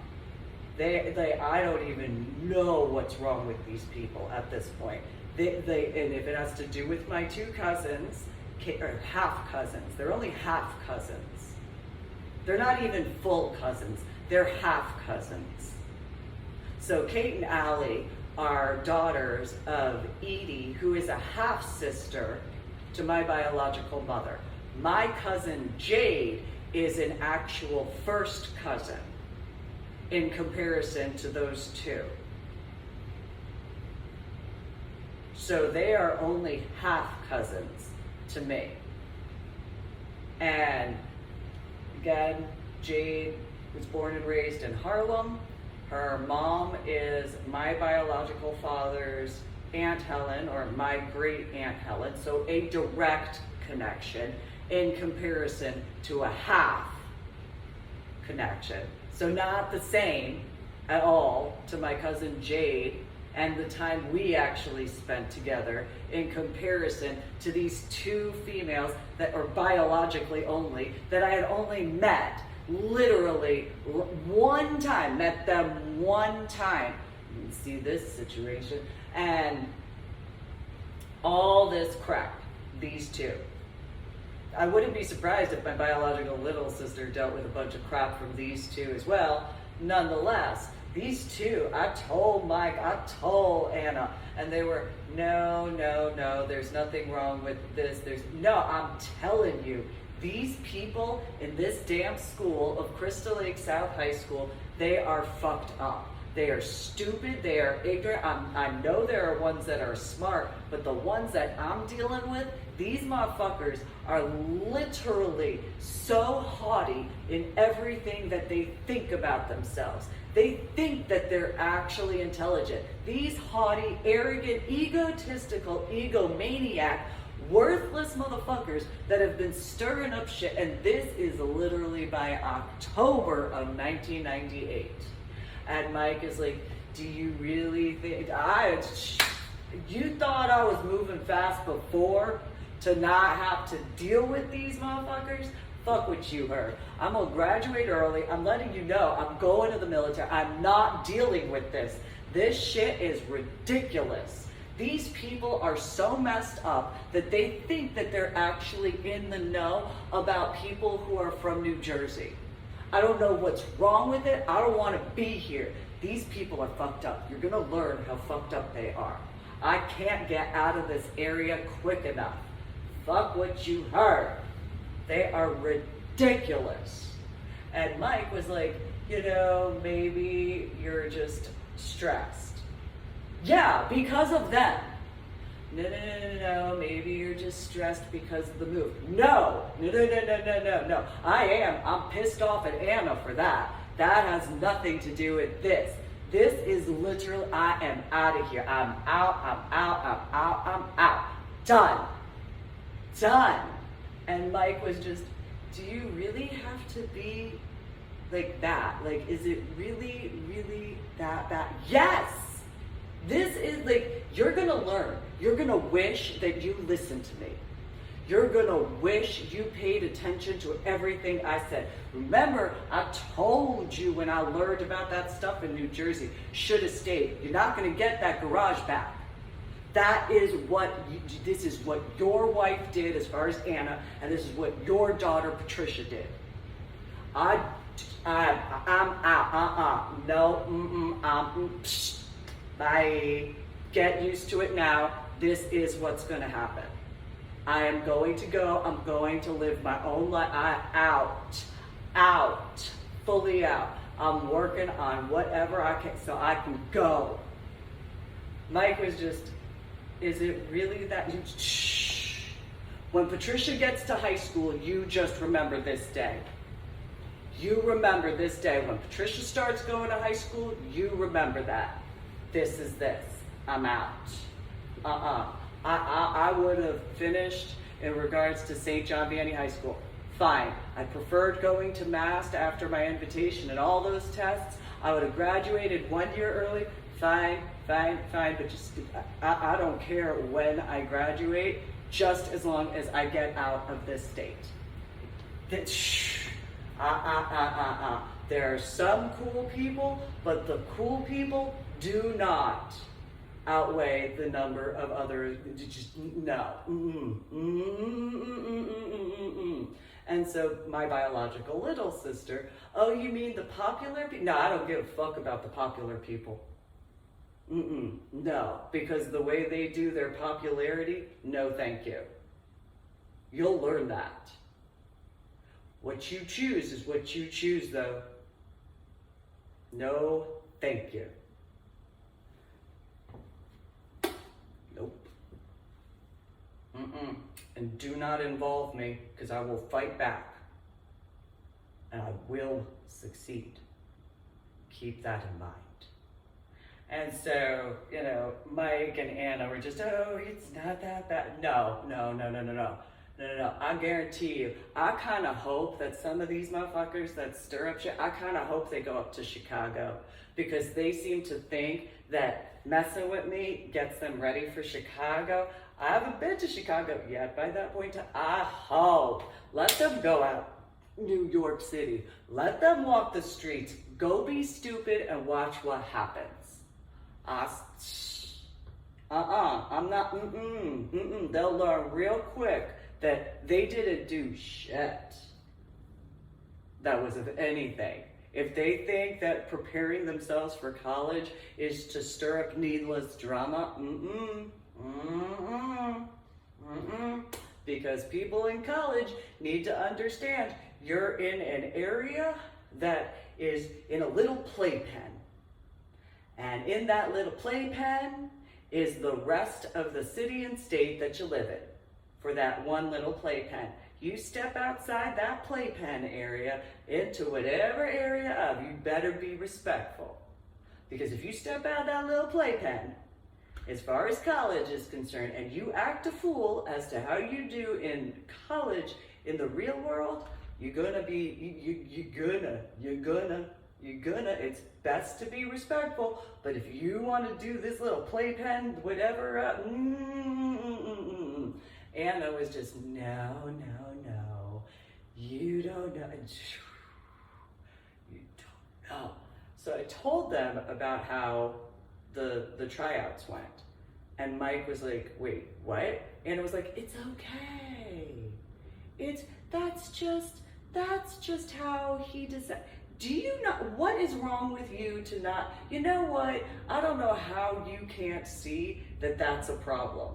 I don't even know what's wrong with these people at this point. And if it has to do with my two cousins, or half cousins, they're only half cousins. They're not even full cousins. They're half cousins. So Kate and Allie are daughters of Edie, who is a half sister to my biological mother. My cousin Jade is an actual first cousin in comparison to those two. So they are only half cousins to me. And again, Jade was born and raised in Harlem. Her mom is my biological father's Aunt Helen, or my great Aunt Helen, so a direct connection in comparison to a half connection. So not the same at all to my cousin Jade and the time we actually spent together in comparison to these two females that are biologically only, that I had only met literally one time, met them one time. You can see this situation and all this crap, these two. I wouldn't be surprised if my biological little sister dealt with a bunch of crap from these two as well. Nonetheless, these two, I told Mike, I told Anna, and they were, no, there's nothing wrong with this. I'm telling you, these people in this damn school of Crystal Lake South High School, they are fucked up. They are stupid, they are ignorant. I know there are ones that are smart, but the ones that I'm dealing with, these motherfuckers are literally so haughty in everything that they think about themselves. They think that they're actually intelligent. These haughty, arrogant, egotistical, egomaniac, worthless motherfuckers that have been stirring up shit. And this is literally by October of 1998. And Mike is like, do you really think, you thought I was moving fast before to not have to deal with these motherfuckers? Fuck what you heard. I'm gonna graduate early. I'm letting you know I'm going to the military. I'm not dealing with this. This shit is ridiculous. These people are so messed up that they think that they're actually in the know about people who are from New Jersey. I don't know what's wrong with it. I don't want to be here. These people are fucked up. You're gonna learn how fucked up they are. I can't get out of this area quick enough. Fuck what you heard. They are ridiculous. And Mike was like, maybe you're just stressed. Yeah, because of them. No, maybe you're just stressed because of the move. No. I'm pissed off at Anna for that. That has nothing to do with this. This is literally, I am out of here. I'm out. Done. And Mike was just, do you really have to be like that? Like, is it really, really that bad? Yes! This is like, you're gonna learn. You're gonna wish that you listened to me. You're gonna wish you paid attention to everything I said. Remember, I told you when I learned about that stuff in New Jersey, should have stayed. You're not gonna get that garage back. This is what your wife did as far as Anna, and this is what your daughter Patricia did. I'm out. No, bye. Get used to it now. This is what's gonna happen. I am going to go. I'm going to live my own life. Fully out. I'm working on whatever I can so I can go. Mike was just, is it really that? Shh. When Patricia gets to high school, you just remember this day. You remember this day. When Patricia starts going to high school, you remember that. This is this. I'm out. I would have finished in regards to St. John Vianney High School. Fine. I preferred going to Mast after my invitation and all those tests. I would have graduated 1 year early. Fine. But just, I don't care when I graduate, just as long as I get out of this state. There are some cool people, but the cool people do not outweigh the number of others. Just no. And so my biological little sister, oh, you mean the popular people? No, I don't give a fuck about the popular people. No, because the way they do their popularity, no thank you. You'll learn that. What you choose is what you choose, though. No thank you. Nope. And do not involve me, because I will fight back. And I will succeed. Keep that in mind. And so, Mike and Anna were just, oh, it's not that bad. No. I guarantee you, I kind of hope that some of these motherfuckers that stir up shit, I kind of hope they go up to Chicago, because they seem to think that messing with me gets them ready for Chicago. I haven't been to Chicago yet. By that point, I hope. Let them go out New York City. Let them walk the streets. Go be stupid and watch what happens. I'm not, They'll learn real quick that they didn't do shit that was of anything. If they think that preparing themselves for college is to stir up needless drama, because people in college need to understand you're in an area that is in a little playpen. And in that little playpen is the rest of the city and state that you live in. For that one little playpen. You step outside that playpen area into whatever area of, you better be respectful. Because if you step out that little playpen, as far as college is concerned, and you act a fool as to how you do in college, in the real world, you're gonna, it's best to be respectful, but if you want to do this little playpen, whatever, Anna was just, no, you you don't know. You don't know. So I told them about how the tryouts went. And Mike was like, wait, what? And it was like, it's okay. That's just how he decided. Do you not, what is wrong with you to not, you know what? I don't know how you can't see that that's a problem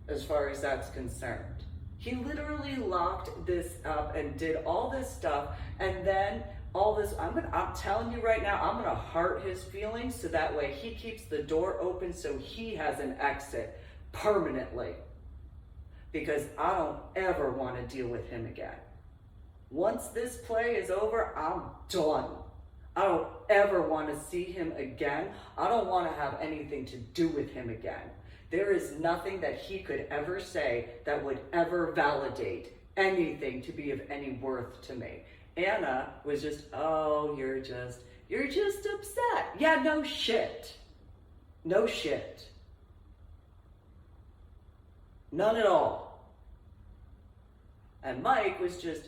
as far as that's concerned. He literally locked this up and did all this stuff, and then all this, I'm telling you right now, I'm gonna hurt his feelings so that way he keeps the door open so he has an exit permanently. Because I don't ever want to deal with him again. Once this play is over, I'm done. I don't ever want to see him again. I don't want to have anything to do with him again. There is nothing that he could ever say that would ever validate anything to be of any worth to me. Anna was just, oh, you're just upset. Yeah, no shit. No shit. None at all. And Mike was just,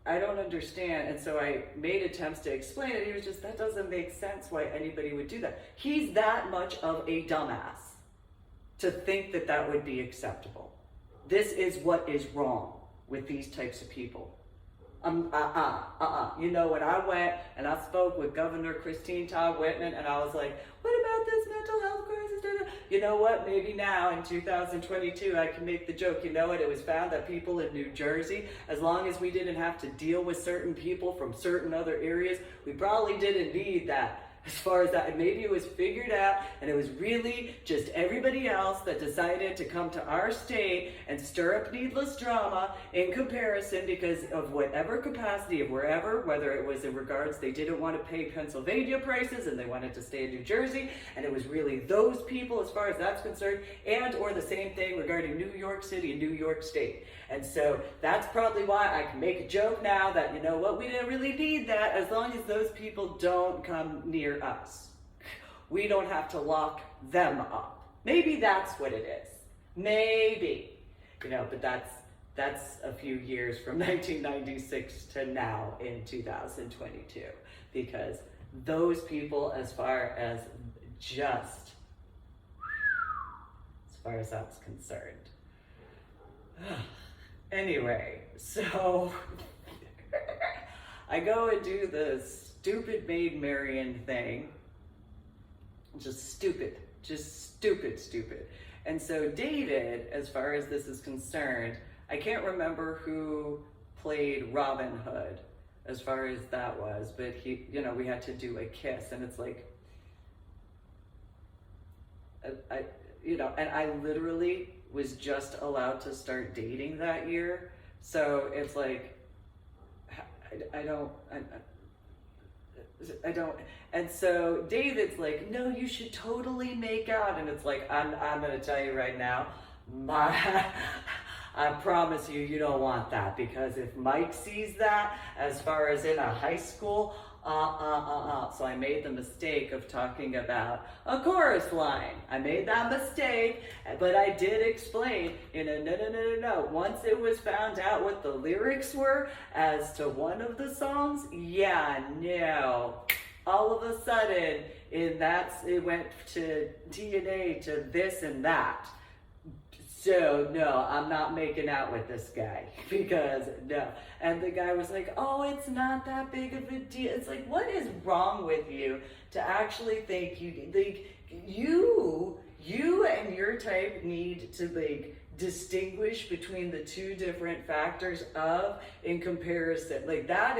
I don't understand. And so I made attempts to explain it. He was just, that doesn't make sense why anybody would do that. He's that much of a dumbass to think that that would be acceptable. This is what is wrong with these types of people. You know, when I went and I spoke with Governor Christine Todd Whitman, and I was like, what about this mental health crisis? You know what? Maybe now in 2022, I can make the joke. You know what? It was found that people in New Jersey, as long as we didn't have to deal with certain people from certain other areas, we probably didn't need that. As far as that, and maybe it was figured out, and it was really just everybody else that decided to come to our state and stir up needless drama in comparison because of whatever capacity of wherever, whether it was in regards they didn't want to pay Pennsylvania prices and they wanted to stay in New Jersey, and it was really those people as far as that's concerned, and or the same thing regarding New York City and New York State. And so that's probably why I can make a joke now that, you know what, we didn't really need that as long as those people don't come near us. We don't have to lock them up. Maybe that's what it is. Maybe. You know, but that's a few years from 1996 to now in 2022. Because those people, as far as that's concerned. Anyway, so I go and do the stupid Maid Marian thing. Just stupid. And so David, as far as this is concerned, I can't remember who played Robin Hood as far as that was, but he, you know, we had to do a kiss, and it's like, and I literally was just allowed to start dating that year. So it's like, I don't, and so David's like, no, you should totally make out. And it's like, I'm gonna tell you right now, I promise you, you don't want that, because if Mike sees that, as far as in a high school, So I made the mistake of talking about a chorus line. I made that mistake, but I did explain, no. Once it was found out what the lyrics were as to one of the songs, all of a sudden, it went to DNA to this and that. So no, I'm not making out with this guy, because no. And the guy was like, oh, it's not that big of a deal. It's like, what is wrong with you to actually think you and your type need to distinguish between the two different factors of in comparison? That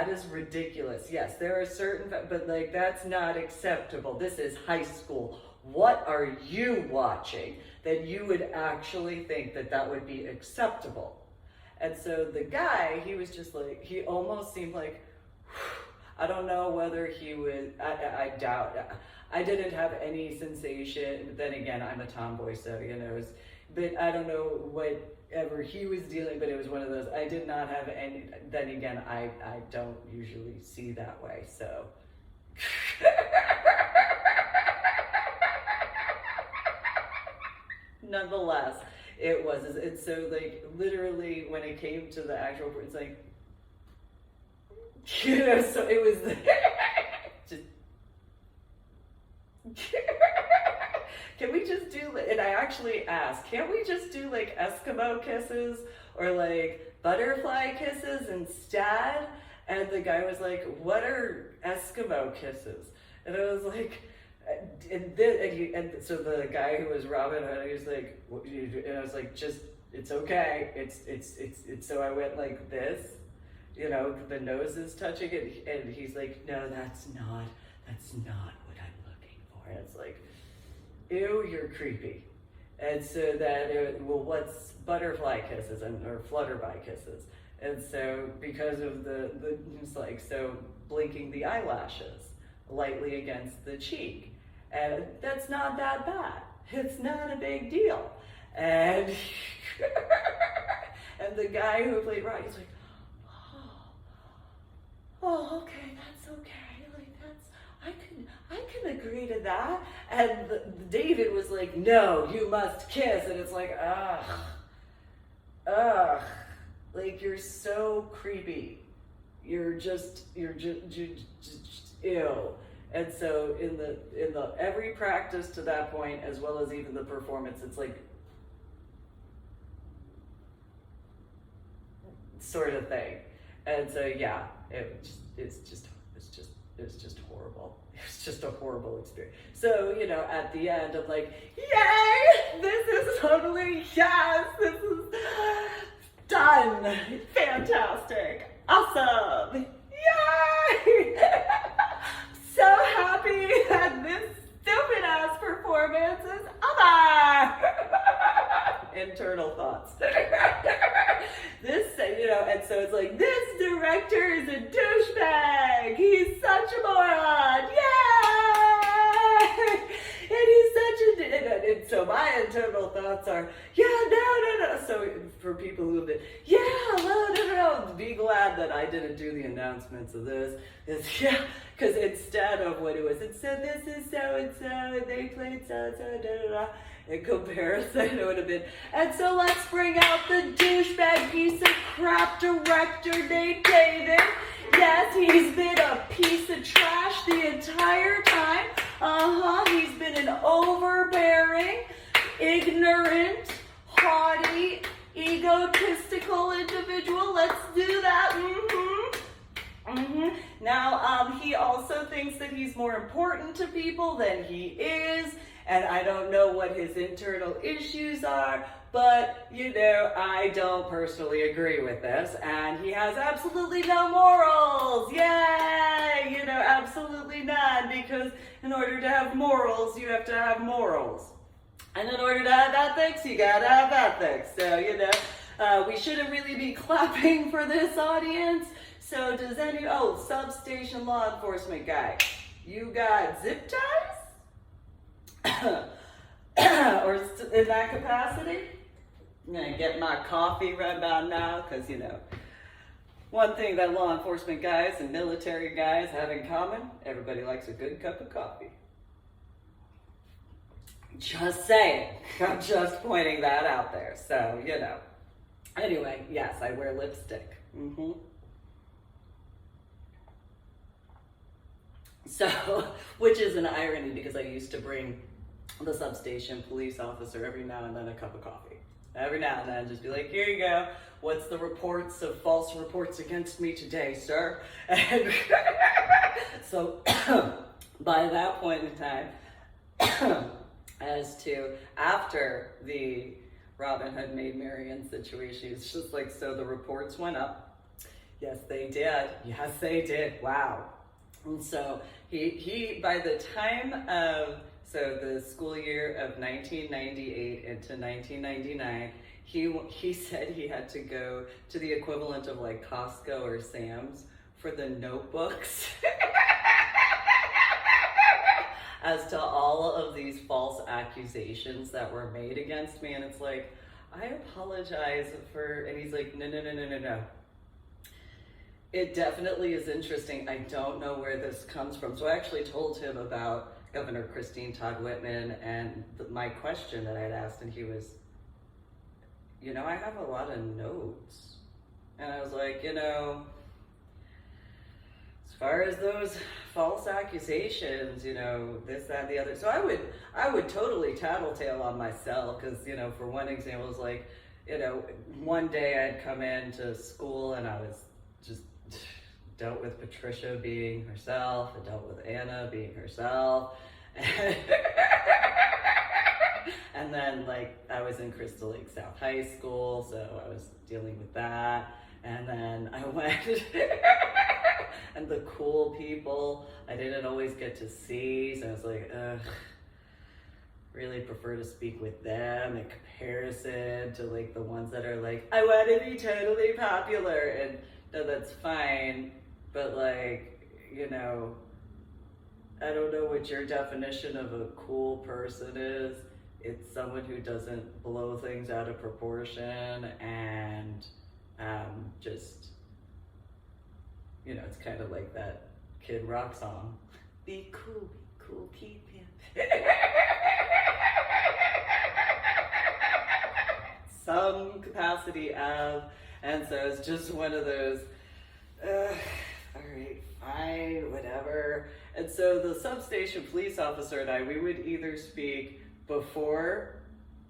is ridiculous. Yes, there are certain, but that's not acceptable. This is high school. What are you watching that you would actually think that would be acceptable? And so the guy, he was just he almost seemed like, I don't know whether he would, I doubt, I didn't have any sensation. Then again, I'm a tomboy, so, but I don't know whatever he was dealing, but it was one of those, I did not have any, then again, I don't usually see that way, so. Nonetheless, It was. It's so like literally when it came to the actual, it's like, you know, so it was just, can we just do, and I actually asked, can't we just do like Eskimo kisses or like butterfly kisses instead? And the guy was like, what are Eskimo kisses? And I was like, and so the guy who was Robin Hood, he was like, what do you do? And I was like, just, it's okay. It's, so I went like this, you know, the nose is touching it. And he's like, no, that's not what I'm looking for. And it's like, ew, you're creepy. And so that, well, what's butterfly kisses or flutterby kisses? And so because of the it's like, so blinking the eyelashes lightly against the cheek. And that's not that bad. It's not a big deal. And and the guy who played Rod, he's like, oh, okay, that's okay. Like I can agree to that. And David was like, no, you must kiss. And it's like, ugh. Like, you're so creepy. You're just ew. And so in the every practice to that point, as well as even the performance, it's like sort of thing. And so yeah, it's just horrible. It's just a horrible experience. So, you know, at the end, I'm like, yay! This is totally, yes! This is done! Fantastic! Awesome! Yay! So happy that this stupid ass performance is over! Internal thoughts. This, you know, and so it's like, this director is a douchebag! He's such a moron! Yay! And he's such a, and so my internal thoughts are, yeah, no. So for people who have been, yeah, no, be glad that I didn't do the announcements of this. It's, yeah, because instead of what it was, it's so this is so-and-so, and they played so-and-so, in comparison, it would have been, and so let's bring out the douchebag piece of crap director named David. Yes, he's been a piece of trash the entire time. He's been an overbearing, ignorant, haughty, egotistical individual. Let's do that. Now, he also thinks that he's more important to people than he is. And I don't know what his internal issues are, but, you know, I don't personally agree with this. And he has absolutely no morals. Yay! You know, absolutely none. Because in order to have morals, you have to have morals. And in order to have ethics, you gotta have ethics. So, you know, we shouldn't really be clapping for this audience. So does substation law enforcement guy, you got zip ties? Or in that capacity? I'm gonna get my coffee right about now, because, you know, one thing that law enforcement guys and military guys have in common, everybody likes a good cup of coffee. Just saying. I'm just pointing that out there. So, you know. Anyway, yes, I wear lipstick. So, which is an irony, because I used to bring the substation police officer every now and then a cup of coffee. Every now and then, just be like, here you go. What's the reports of false reports against me today, sir? And so by that point in time, as to after the Robin Hood Maid Marian situation, it's just like, so the reports went up. Yes, they did. Yes, they did. Wow. And so he by the time of, so the school year of 1998 into 1999, he said he had to go to the equivalent of like Costco or Sam's for the notebooks as to all of these false accusations that were made against me. And it's like, I apologize for, and he's like, no. It definitely is interesting. I don't know where this comes from. So I actually told him about Governor Christine Todd Whitman and my question that I had asked, and he was, I have a lot of notes. And I was like, as far as those false accusations, this, that, the other. So I would totally tattletale on myself because, for one example, it was like, one day I'd come into school and I was just dealt with Patricia being herself, I dealt with Anna being herself. And then, I was in Crystal Lake South High School, so I was dealing with that. And then I went, and the cool people I didn't always get to see, so I was like, ugh, really prefer to speak with them in comparison to, the ones that are like, I want to be totally popular. And no, that's fine, but, I don't know what your definition of a cool person is. It's someone who doesn't blow things out of proportion and just, it's kind of like that Kid Rock song. Be cool, keep him. Some capacity of, and so it's just one of those, all right, fine, whatever. And so the substation police officer and I, we would either speak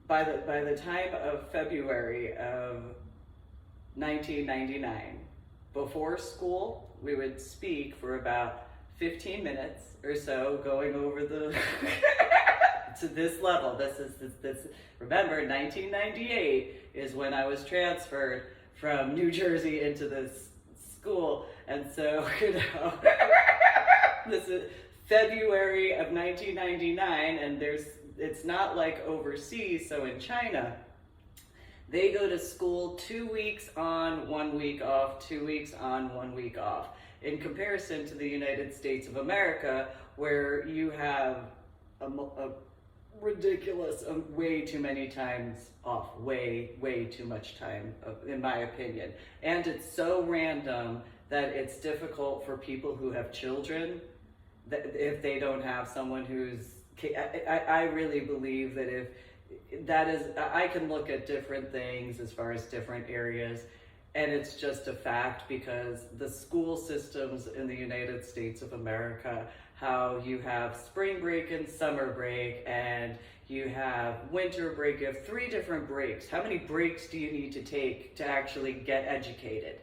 by the time of February of 1999, before school, we would speak for about 15 minutes or so, going over the to this level. This. Remember, 1998 is when I was transferred from New Jersey into this school, and so this is February of 1999, and it's not like overseas. So in China, they go to school 2 weeks on, 1 week off, 2 weeks on, 1 week off. In comparison to the United States of America, where you have a ridiculous, way too many times off, way too much time, in my opinion. And it's so random that it's difficult for people who have children, that if they don't have someone who's, I really believe that I can look at different things as far as different areas, and it's just a fact because the school systems in the United States of America, how you have spring break and summer break, and you have winter break, you have 3 different breaks. How many breaks do you need to take to actually get educated?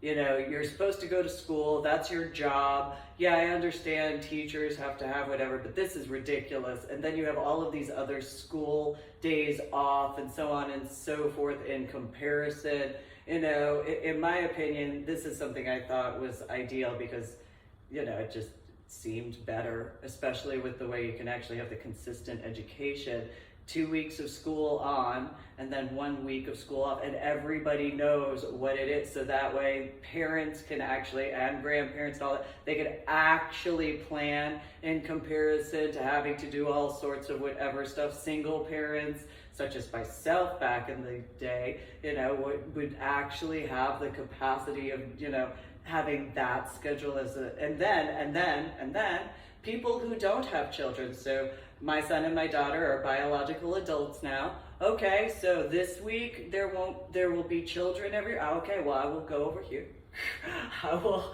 You're supposed to go to school, that's your job. Yeah, I understand teachers have to have whatever, but this is ridiculous. And then you have all of these other school days off and so on and so forth in comparison. In my opinion, this is something I thought was ideal because, it just seemed better, especially with the way you can actually have the consistent education. 2 weeks of school on and then 1 week of school off, and everybody knows what it is, so that way parents can actually, and grandparents and all that, they can actually plan in comparison to having to do all sorts of whatever stuff. Single parents, such as myself back in the day, would actually have the capacity of, having that schedule as and then people who don't have children. So my son and my daughter are biological adults now. Okay, so this week there will be children okay, well, I will go over here. I will,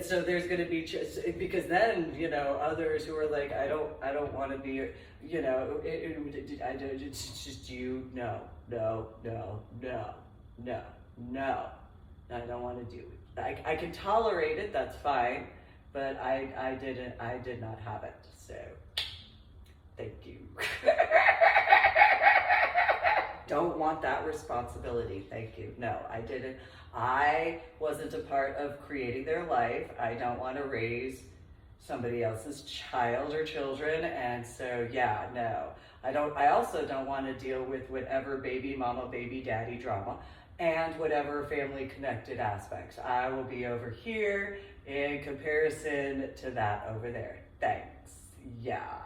so there's going to be, because then, others who are like, I don't want to be, it's just you, no, I don't want to do it. I can tolerate it, that's fine, but I did not have it, so thank you. Don't want that responsibility, thank you. No, I didn't. I wasn't a part of creating their life. I don't want to raise somebody else's child or children, and so yeah, no. I also don't want to deal with whatever baby mama, baby daddy drama and whatever family connected aspects. I will be over here in comparison to that over there. Thanks. Yeah.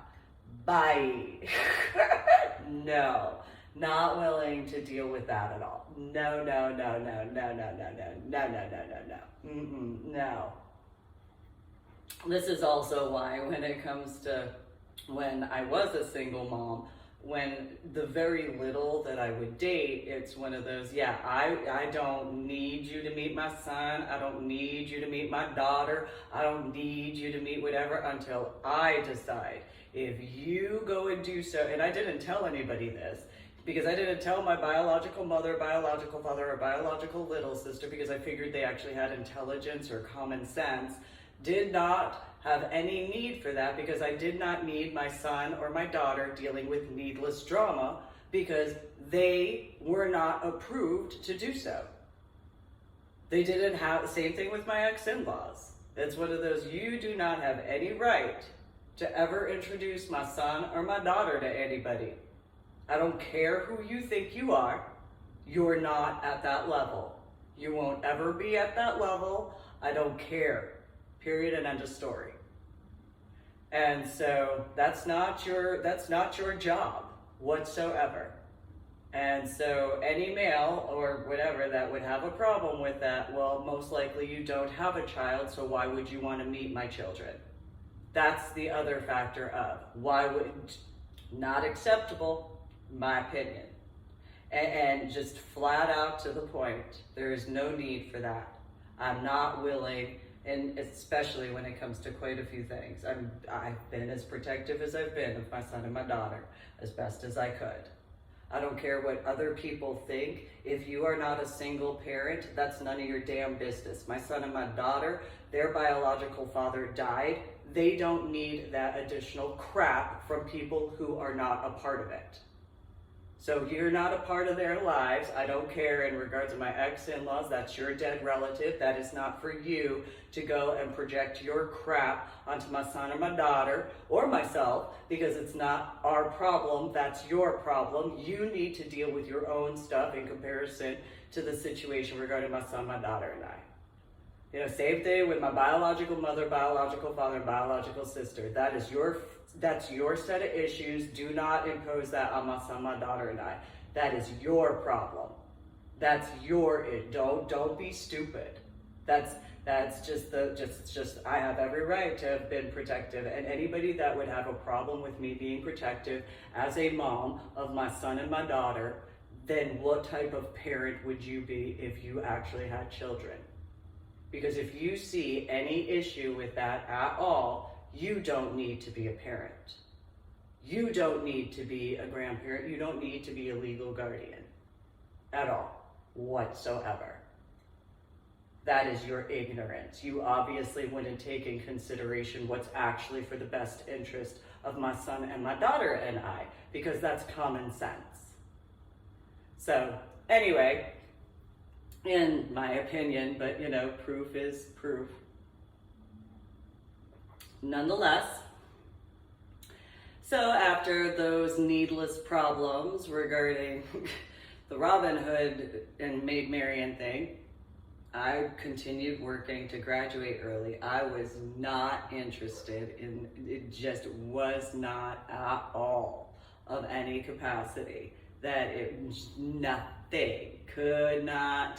Bye. No. Not willing to deal with that at all. No. No. This is also why when it comes to when I was a single mom, when the very little that I would date, it's one of those, yeah, I don't need you to meet my son. I don't need you to meet my daughter. I don't need you to meet whatever until I decide. If you go and do so, and I didn't tell anybody this, because I didn't tell my biological mother, biological father, or biological little sister, because I figured they actually had intelligence or common sense. Did not have any need for that, because I did not need my son or my daughter dealing with needless drama, because they were not approved to do so. They didn't have, same thing with my ex-in-laws. It's one of those, you do not have any right to ever introduce my son or my daughter to anybody. I don't care who you think you are, you're not at that level. You won't ever be at that level. I don't care. Period and end of story. And so that's not your job whatsoever. And so any male or whatever that would have a problem with that, well, most likely you don't have a child, so why would you want to meet my children? That's the other factor of why would, not acceptable, my opinion. And just flat out to the point, there is no need for that. I'm not willing, and especially when it comes to quite a few things. I've been as protective as I've been of my son and my daughter as best as I could. I don't care what other people think. If you are not a single parent, that's none of your damn business. My son and my daughter, their biological father died. They don't need that additional crap from people who are not a part of it. So you're not a part of their lives. I don't care in regards to my ex-in-laws. That's your dead relative. That is not for you to go and project your crap onto my son or my daughter or myself, because it's not our problem. That's your problem. You need to deal with your own stuff in comparison to the situation regarding my son, my daughter, and I. You know, same thing with my biological mother, biological father, and biological sister. That's your set of issues. Do not impose that on my son, my daughter, and I. That is your problem. That's your it. Don't be stupid. That's just I have every right to have been protective, and anybody that would have a problem with me being protective as a mom of my son and my daughter, then what type of parent would you be if you actually had children? Because if you see any issue with that at all, you don't need to be a parent. You don't need to be a grandparent. You don't need to be a legal guardian at all, whatsoever. That is your ignorance. You obviously wouldn't take in consideration what's actually for the best interest of my son and my daughter and I, because that's common sense. So anyway, in my opinion, but you know, proof is proof. Nonetheless, so after those needless problems regarding the Robin Hood and Maid Marian thing, I continued working to graduate early. I was not interested in, it just was not at all of any capacity. That it was nothing, could not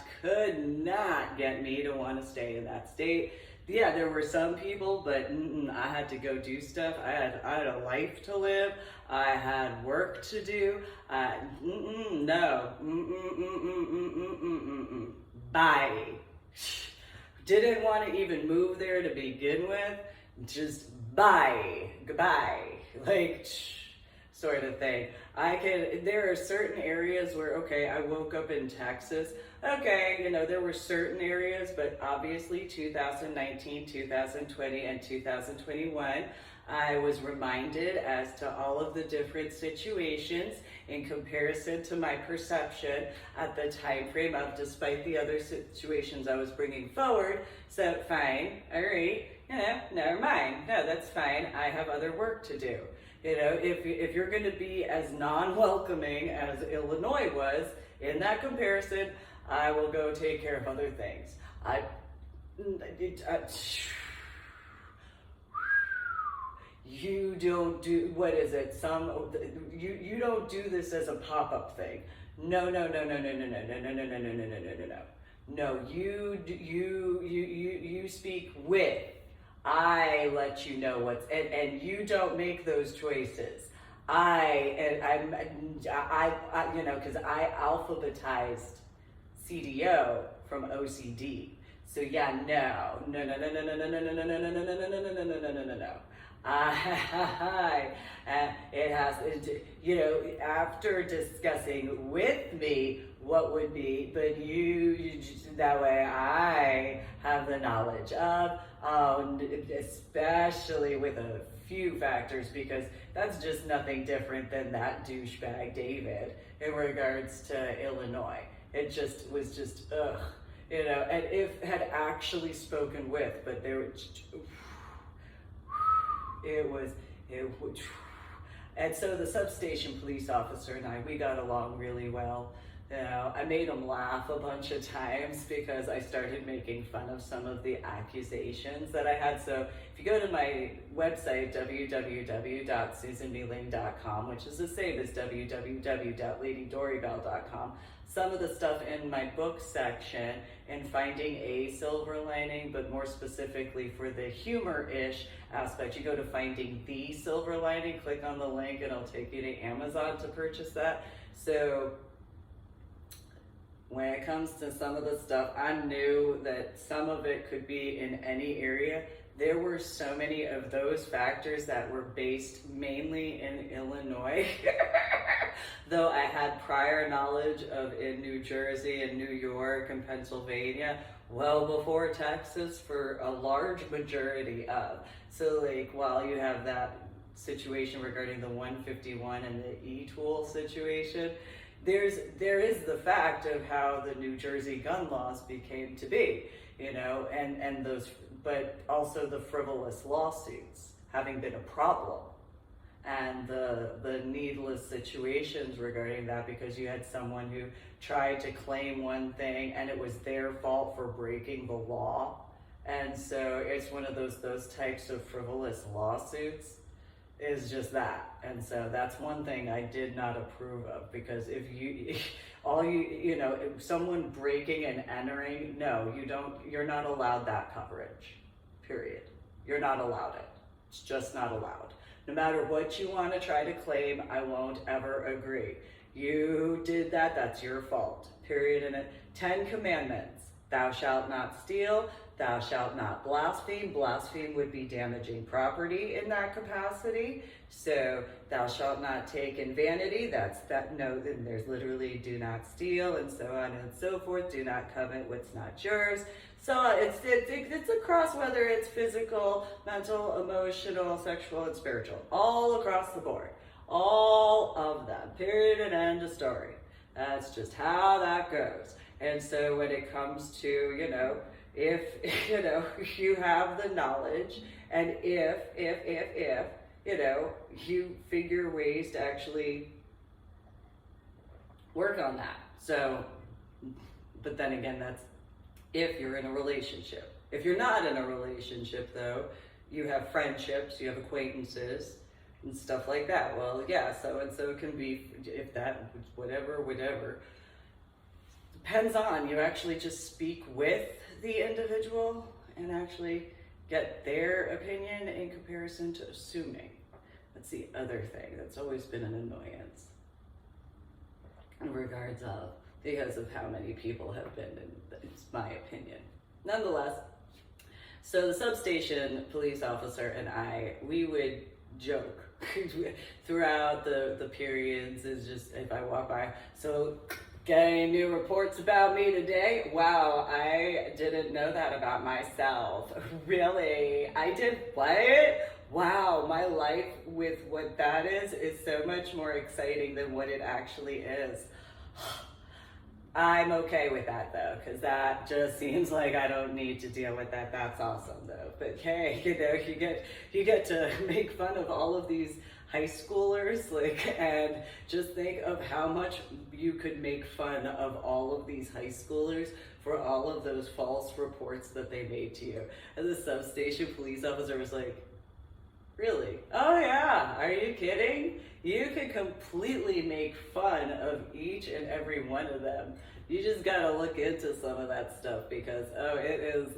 get me to want to stay in that state. Yeah, there were some people, but I had to go do stuff. I had a life to live. I had work to do. No. Bye. Didn't want to even move there to begin with. Just bye. Goodbye. Like, sort of thing. There are certain areas where, okay, I woke up in Texas. Okay, you know, there were certain areas, but obviously 2019, 2020, and 2021, I was reminded as to all of the different situations in comparison to my perception at the time frame of, despite the other situations I was bringing forward. So fine, all right, you know, never mind. No, that's fine. I have other work to do. You know, if you're going to be as non-welcoming as Illinois was in that comparison, I will go take care of other things. You don't do, what is it? You don't do this as a pop-up thing. No. No, you speak with. I let you know what's, and you don't make those choices. you know, because I alphabetized CDO from OCD. So yeah, no. It has, you know, after discussing with me what would be, but that way I have the knowledge of, especially with a few factors, because that's just nothing different than that douchebag David in regards to Illinois. It just was just, ugh. You know, and if had actually spoken with, but there was, it was, and so the substation police officer and I, we got along really well. You know, I made him laugh a bunch of times because I started making fun of some of the accusations that I had. So if you go to my website, www.susanmeling.com, which is the same as www.ladydorybell.com, some of the stuff in my book section in finding a silver lining, but more specifically for the humor-ish aspect, you go to finding the silver lining, click on the link, and it'll take you to Amazon to purchase that. So when it comes to some of the stuff, I knew that some of it could be in any area. There were so many of those factors that were based mainly in Illinois. Though I had prior knowledge of in New Jersey and New York and Pennsylvania well before Texas for a large majority of. So like while you have that situation regarding the 151 and the e-tool situation, there is the fact of how the New Jersey gun laws became to be, you know, and those, but also the frivolous lawsuits having been a problem, and the needless situations regarding that, because you had someone who tried to claim one thing and it was their fault for breaking the law. And so it's one of those types of frivolous lawsuits is just that. And so that's one thing I did not approve of, because if someone breaking and entering, no, you're not allowed that coverage, period. You're not allowed it. It's just not allowed. No matter what you want to try to claim, I won't ever agree. You did that, that's your fault, period. And 10 commandments: thou shalt not steal, thou shalt not blaspheme. Blaspheme would be damaging property in that capacity. So thou shalt not take in vanity, then there's literally do not steal, and so on and so forth. Do not covet what's not yours. So it's across, whether it's physical, mental, emotional, sexual, and spiritual, all across the board. All of them, period and end of story. That's just how that goes. And so when it comes to, if, you have the knowledge, and if, you figure ways to actually work on that. So, but then again, that's if you're in a relationship. If you're not in a relationship, though, you have friendships, you have acquaintances, and stuff like that. Well, yeah, so-and-so can be, if that, whatever. Depends on, you actually just speak with the individual and actually get their opinion in comparison to assuming. That's the other thing that's always been an annoyance in regards of, because of how many people have been, it's my opinion. Nonetheless, so the substation police officer and I, we would joke throughout the periods, is just, if I walk by, so got any new reports about me today? Wow, I didn't know that about myself. Really? I did what? Wow, my life with what that is so much more exciting than what it actually is. I'm okay with that though, because that just seems like I don't need to deal with that. That's awesome though. But hey, you get to make fun of all of these high schoolers, and just think of how much you could make fun of all of these high schoolers for all of those false reports that they made to you. And the substation police officer was like, really? Oh yeah, are you kidding? You can completely make fun of each and every one of them. You just gotta look into some of that stuff, because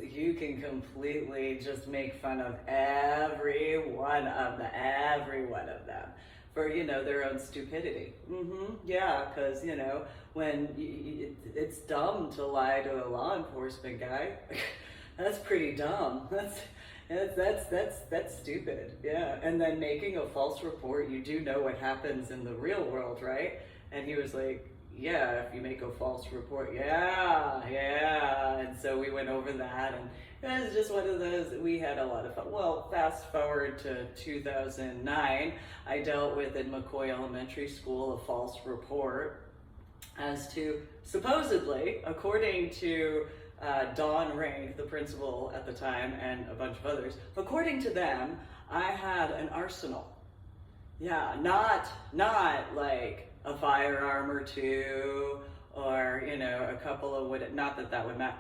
you can completely just make fun of every one of them for, you know, their own stupidity. Yeah, because, you know, when it's dumb to lie to a law enforcement guy. That's pretty dumb. That's stupid. Yeah. And then making a false report, you do know what happens in the real world, right? And he was like, yeah, if you make a false report, yeah. And so we went over that, and it was just one of those, we had a lot of fun. Well, fast forward to 2009, I dealt with in McCoy Elementary School a false report as to, supposedly, according to Dawn Rank, the principal at the time, and a bunch of others, according to them, I had an arsenal. Yeah, not like a firearm or two, or, you know, a couple of wood, not that that would matter.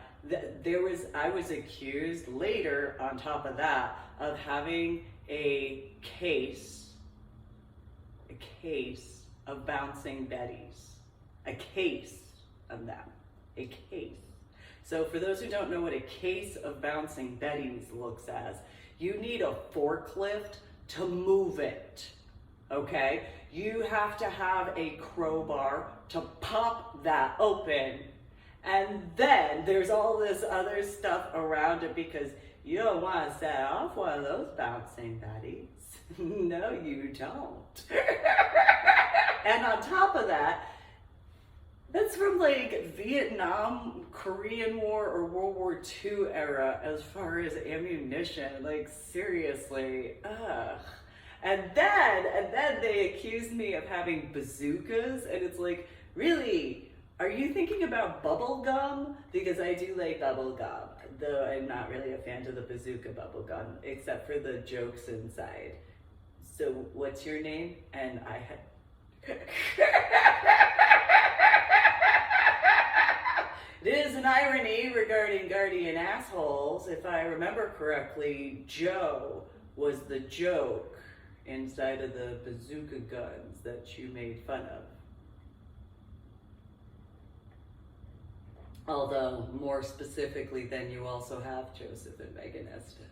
I was accused later, on top of that, of having a case of bouncing Bettys. A case of them. A case. So for those who don't know what a case of bouncing Bettys looks as, you need a forklift to move it, okay? You have to have a crowbar to pop that open, and then there's all this other stuff around it because you don't want to set off one of those bouncing Bettys. No, you don't. And on top of that, that's from like Vietnam, Korean War, or World War II era as far as ammunition. Like, seriously, ugh. And then they accused me of having bazookas, and it's like, really, are you thinking about bubble gum? Because I do like bubble gum, though I'm not really a fan of the bazooka bubble gum, except for the jokes inside. So what's your name? And I had... It is an irony regarding guardian assholes. If I remember correctly, Joe was the joke inside of the bazooka guns that you made fun of. Although, more specifically, then you also have Joseph and Megan Estes.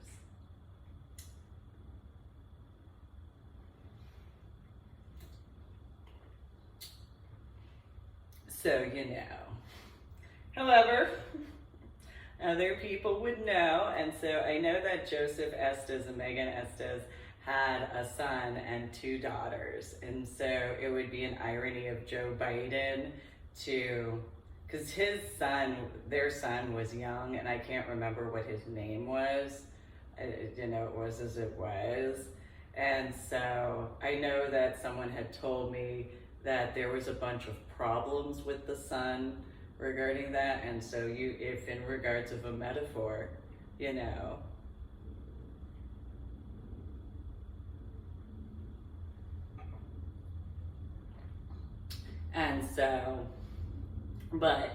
So, you know. However, other people would know, and so I know that Joseph Estes and Megan Estes had a son and 2 daughters, and so it would be an irony of Joe Biden to, because their son was young, and I can't remember what his name was, you know, it was as it was, and so I know that someone had told me that there was a bunch of problems with the son regarding that, and so if in regards of a metaphor, you know, and so, but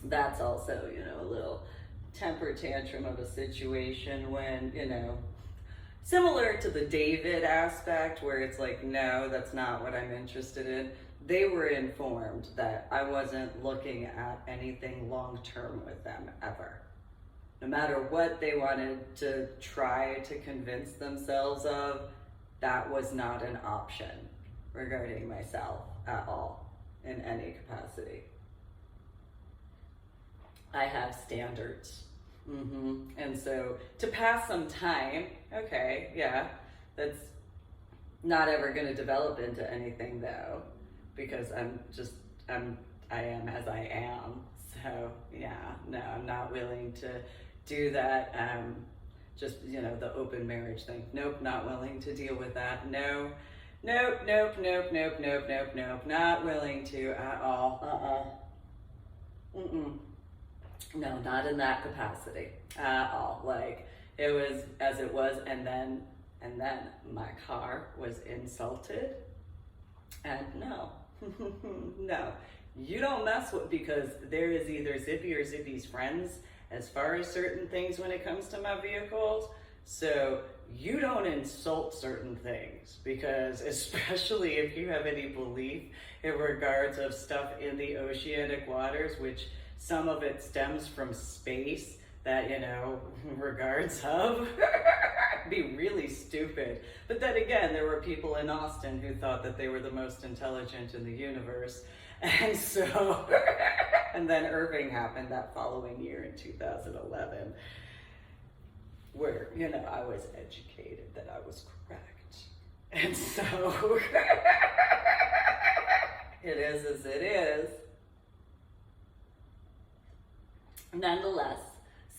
that's also, you know, a little temper tantrum of a situation when, you know, similar to the David aspect where it's like, no, that's not what I'm interested in. They were informed that I wasn't looking at anything long-term with them ever. No matter what they wanted to try to convince themselves of, that was not an option regarding myself at all in any capacity. I have standards. And so to pass some time, okay, yeah, that's not ever going to develop into anything though, because I am as I am. So yeah, no, I'm not willing to do that. Just, you know, the open marriage thing. Nope, not willing to deal with that. No, nope, not willing to at all. No, not in that capacity at all. Like, it was as it was, and then my car was insulted, and no, no, you don't mess with, because there is either Zippy or Zippy's friends as far as certain things when it comes to my vehicles. So you don't insult certain things, because especially if you have any belief in regards of stuff in the oceanic waters, which some of it stems from space, that, you know, regards of. be really stupid. But then again, there were people in Austin who thought that they were the most intelligent in the universe. And so, and then Irving happened that following year in 2011, where, you know, I was educated that I was correct. And so, it is as it is. Nonetheless,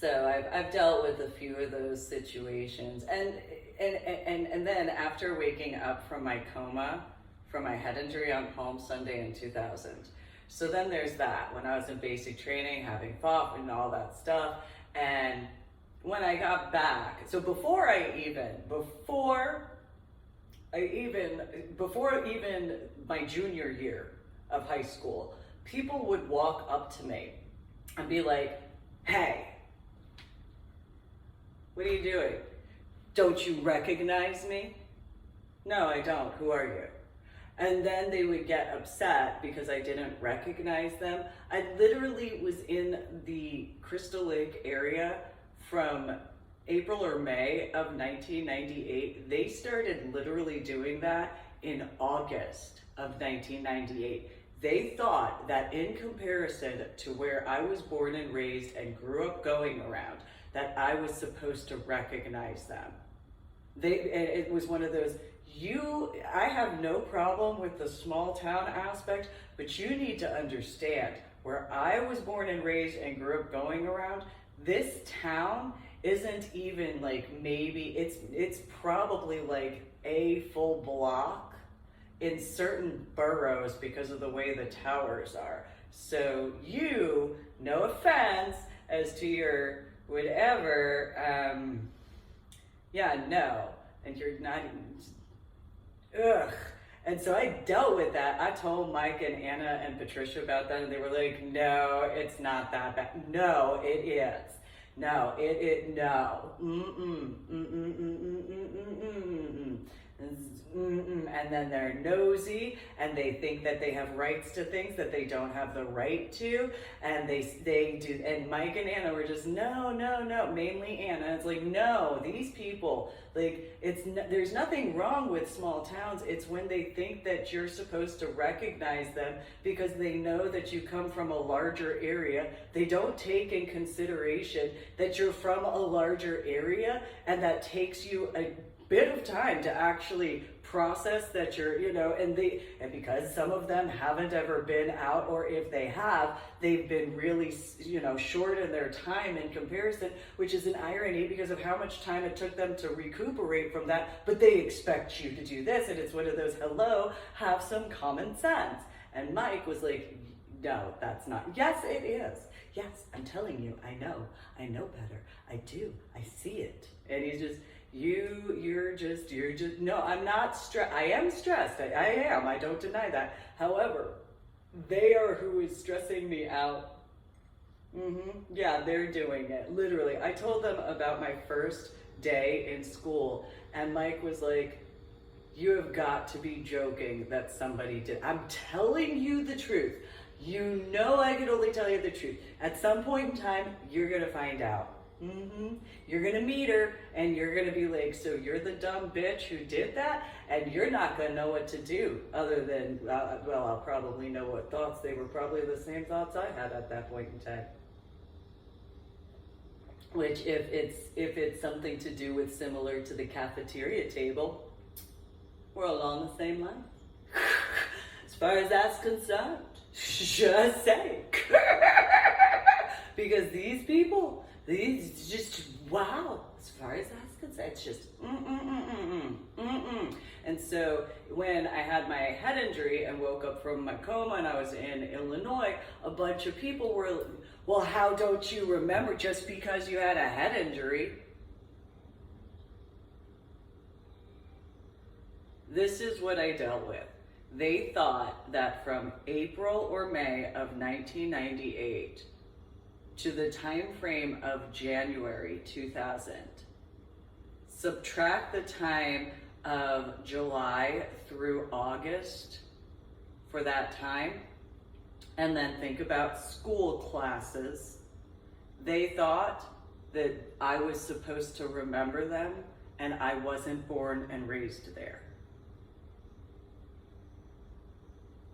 so I've dealt with a few of those situations, and then after waking up from my coma, from my head injury on Palm Sunday in 2000. So then there's that, when I was in basic training, having fought and all that stuff, and when I got back, so before even my junior year of high school, people would walk up to me and be like, "Hey, what are you doing? Don't you recognize me?" "No, I don't. Who are you?" And then they would get upset because I didn't recognize them. I literally was in the Crystal Lake area from April or May of 1998. They started literally doing that in August of 1998. They thought that in comparison to where I was born and raised and grew up going around, that I was supposed to recognize them. It was one of those, I have no problem with the small town aspect, but you need to understand where I was born and raised and grew up going around, this town isn't even like, maybe, it's probably like a full block in certain boroughs because of the way the towers are. So you, no offense as to your whatever, yeah, no, and you're not, ugh. And so I dealt with that. I told Mike and Anna and Patricia about that, and they were like, "No, it's not that bad." "No, it is. No, no. And then they're nosy, and they think that they have rights to things that they don't have the right to, and they do. And Mike and Anna were just no, mainly Anna. It's like, no, these people, like, there's nothing wrong with small towns. It's when they think that you're supposed to recognize them because they know that you come from a larger area. They don't take in consideration that you're from a larger area, and that takes you a bit of time to actually process that you're, and because some of them haven't ever been out, or if they have, they've been really, short in their time in comparison, which is an irony because of how much time it took them to recuperate from that, but they expect you to do this, and it's one of those, hello, have some common sense. And Mike was like, no, that's not. Yes, it is. Yes, I'm telling you, I know better. I do, I see it. And he's just, you're just, no, I'm not stressed. I am stressed. I am. I don't deny that. However, they are who is stressing me out. Yeah, they're doing it. Literally. I told them about my first day in school, and Mike was like, you have got to be joking that somebody did. I'm telling you the truth. You know I can only tell you the truth. At some point in time, you're going to find out. You're gonna meet her, and you're gonna be like, so you're the dumb bitch who did that, and you're not gonna know what to do other than, well, I'll probably know what thoughts. They were probably the same thoughts I had at that point in time. Which, if it's something to do with similar to the cafeteria table, we're along the same line. As far as that's concerned, just saying. Because these people, these just, wow, as far as that's concerned, it's just, And so when I had my head injury and woke up from my coma and I was in Illinois, a bunch of people were, well, how don't you remember just because you had a head injury? This is what I dealt with. They thought that from April or May of 1998 to the time frame of January 2000, subtract the time of July through August for that time, and then think about school classes. They thought that I was supposed to remember them and I wasn't born and raised there.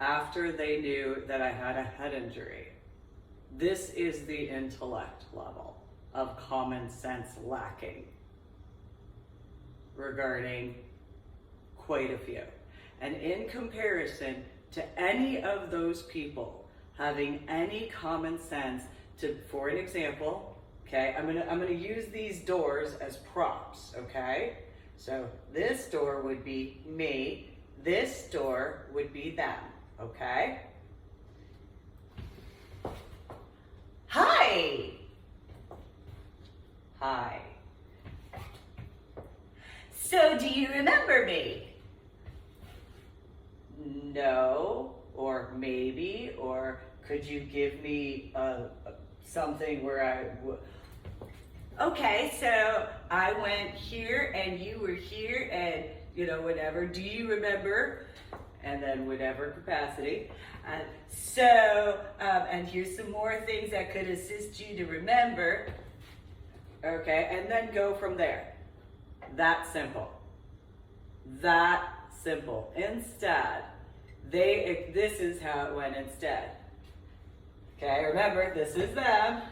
After they knew that I had a head injury, this is the intellect level of common sense lacking regarding quite a few. And in comparison to any of those people having any common sense to, for an example, okay, I'm gonna use these doors as props, okay? So this door would be me, this door would be them, okay? Hi! Hi. So do you remember me? No, or maybe, or could you give me something where okay, so I went here and you were here and, you know, whatever. Do you remember? And then whatever capacity. And here's some more things that could assist you to remember. Okay, and then go from there. That simple. That simple. Instead, this is how it went instead. Okay, remember, this is them,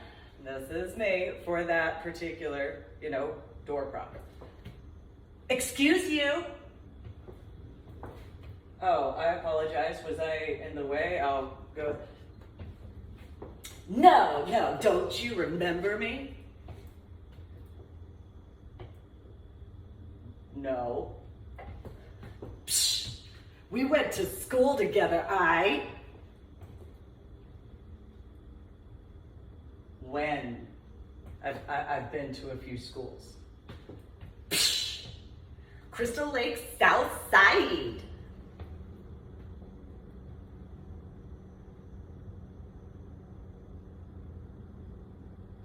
this is me for that particular, you know, door prop. Excuse you. Oh, I apologize. Was I in the way? I'll go. No, don't you remember me? No. Psh, we went to school together, When? I've been to a few schools. Psh, Crystal Lake South Side.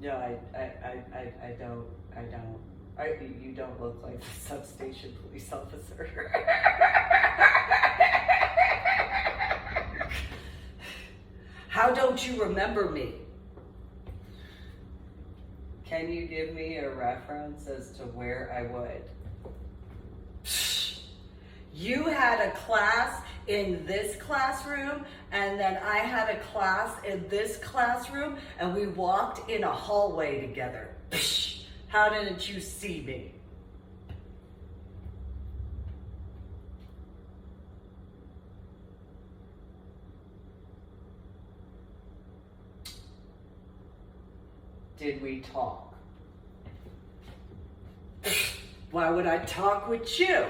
No, I don't. You don't look like a substation police officer. How don't you remember me? Can you give me a reference as to where I would? You had a class in this classroom, and then I had a class in this classroom, and we walked in a hallway together. How didn't you see me? Did we talk? Why would I talk with you?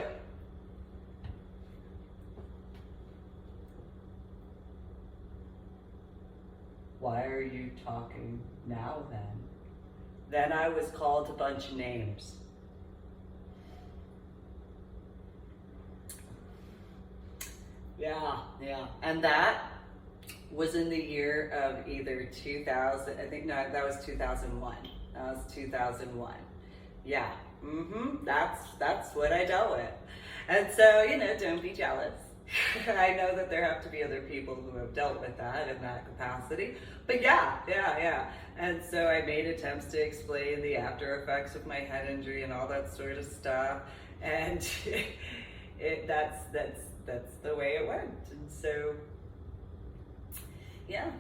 Why are you talking now then? Then I was called a bunch of names. Yeah. And that was in the year of either 2000, I think, no, that was 2001. That was 2001. Yeah, that's what I dealt with. And so, you know, don't be jealous. I know that there have to be other people who have dealt with that in that capacity. But yeah. And so I made attempts to explain the after effects of my head injury and all that sort of stuff. And that's the way it went. And so, yeah.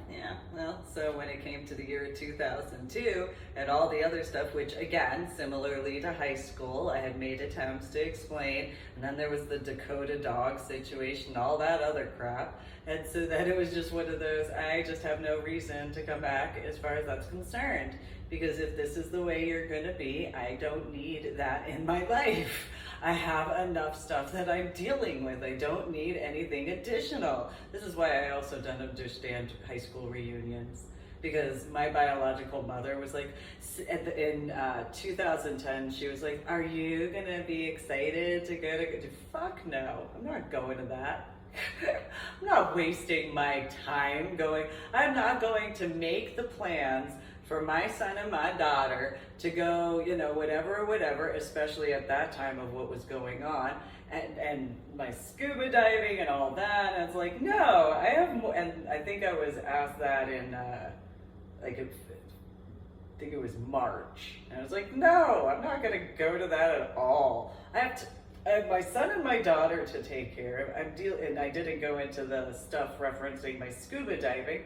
Well, so when it came to the year 2002 and all the other stuff, which again, similarly to high school, I had made attempts to explain, and then there was the Dakota dog situation, all that other crap. And so then it was just one of those, I just have no reason to come back as far as that's concerned. Because if this is the way you're gonna be, I don't need that in my life. I have enough stuff that I'm dealing with. I don't need anything additional. This is why I also don't understand high school reunions. Because my biological mother was like, in 2010, she was like, are you gonna be excited to go to, fuck no, I'm not going to that. I'm not wasting my time going, I'm not going to make the plans for my son and my daughter to go, you know, whatever, especially at that time of what was going on, and my scuba diving and all that. And it's like, no, I have more. And I think I was asked that in think it was March. And I was like, no, I'm not gonna go to that at all. I have my son and my daughter to take care of. And I didn't go into the stuff referencing my scuba diving.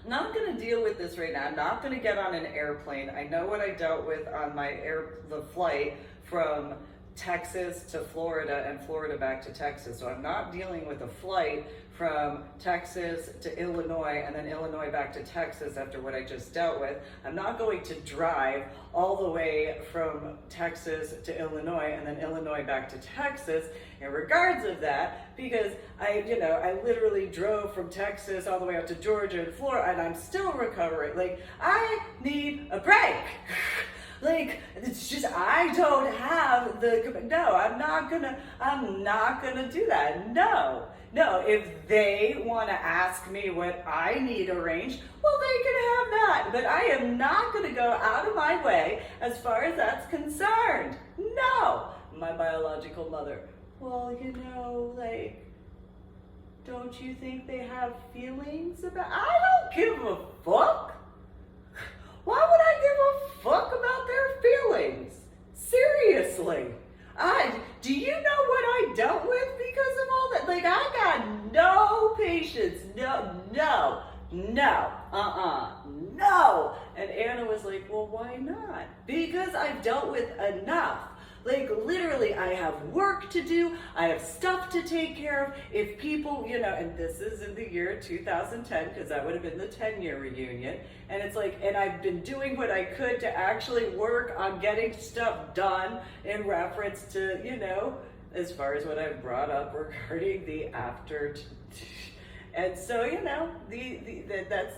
I'm not gonna deal with this right now. I'm not gonna get on an airplane. I know what I dealt with on the flight from Texas to Florida and Florida back to Texas. So I'm not dealing with a flight from Texas to Illinois and then Illinois back to Texas after what I just dealt with. I'm not going to drive all the way from Texas to Illinois and then Illinois back to Texas in regards of that, because I literally drove from Texas all the way up to Georgia and Florida and I'm still recovering. Like, I need a break. Like, it's just, I don't have I'm not gonna do that. No, if they wanna ask me what I need arranged, well, they can have that. But I am not gonna go out of my way as far as that's concerned. No. My biological mother, well, like, don't you think they have feelings about, I don't give a fuck. Why would I give a fuck about their feelings? Seriously. Do you know what I dealt with because of all that? Like, I got no patience. No. And Anna was like, well, why not? Because I've dealt with enough. Like, literally, I have work to do. I have stuff to take care of. If people, and this is in the year 2010, because that would have been the 10-year reunion. And it's like, and I've been doing what I could to actually work on getting stuff done in reference to, as far as what I've brought up regarding the after. And so,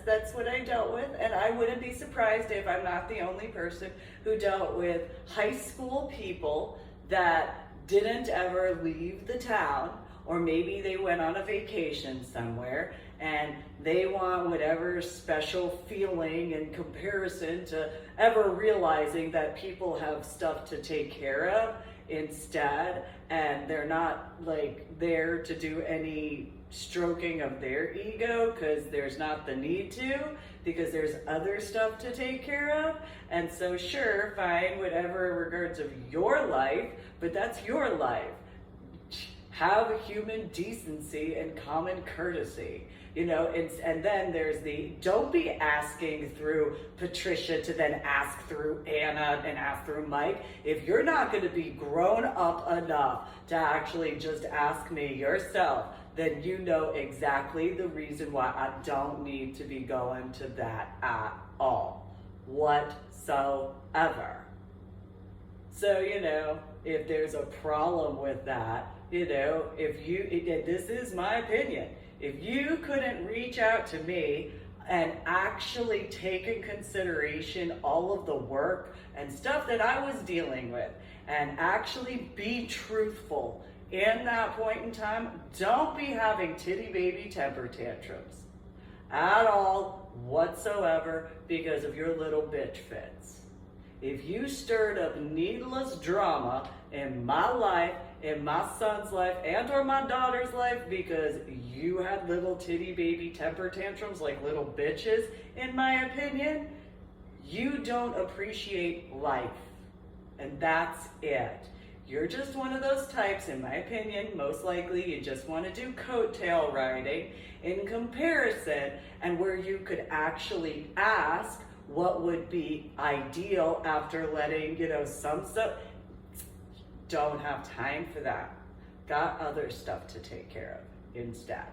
that's what I dealt with. And I wouldn't be surprised if I'm not the only person who dealt with high school people that didn't ever leave the town, or maybe they went on a vacation somewhere and they want whatever special feeling in comparison to ever realizing that people have stuff to take care of instead, and they're not like there to do any stroking of their ego because there's not the need to, because there's other stuff to take care of. And so sure, fine, whatever in regards of your life, but that's your life. Have human decency and common courtesy. And then there's don't be asking through Patricia to then ask through Anna and ask through Mike. If you're not going to be grown up enough to actually just ask me yourself, then you know exactly the reason why I don't need to be going to that at all, whatsoever. So, if there's a problem with that, this is my opinion, if you couldn't reach out to me and actually take in consideration all of the work and stuff that I was dealing with, and actually be truthful in that point in time, don't be having titty baby temper tantrums at all whatsoever because of your little bitch fits. If you stirred up needless drama in my life, in my son's life, and or my daughter's life because you had little titty baby temper tantrums like little bitches, in my opinion, you don't appreciate life. And that's it. You're just one of those types, in my opinion, most likely you just want to do coattail riding in comparison, and where you could actually ask what would be ideal after letting, some stuff. Don't have time for that. Got other stuff to take care of instead.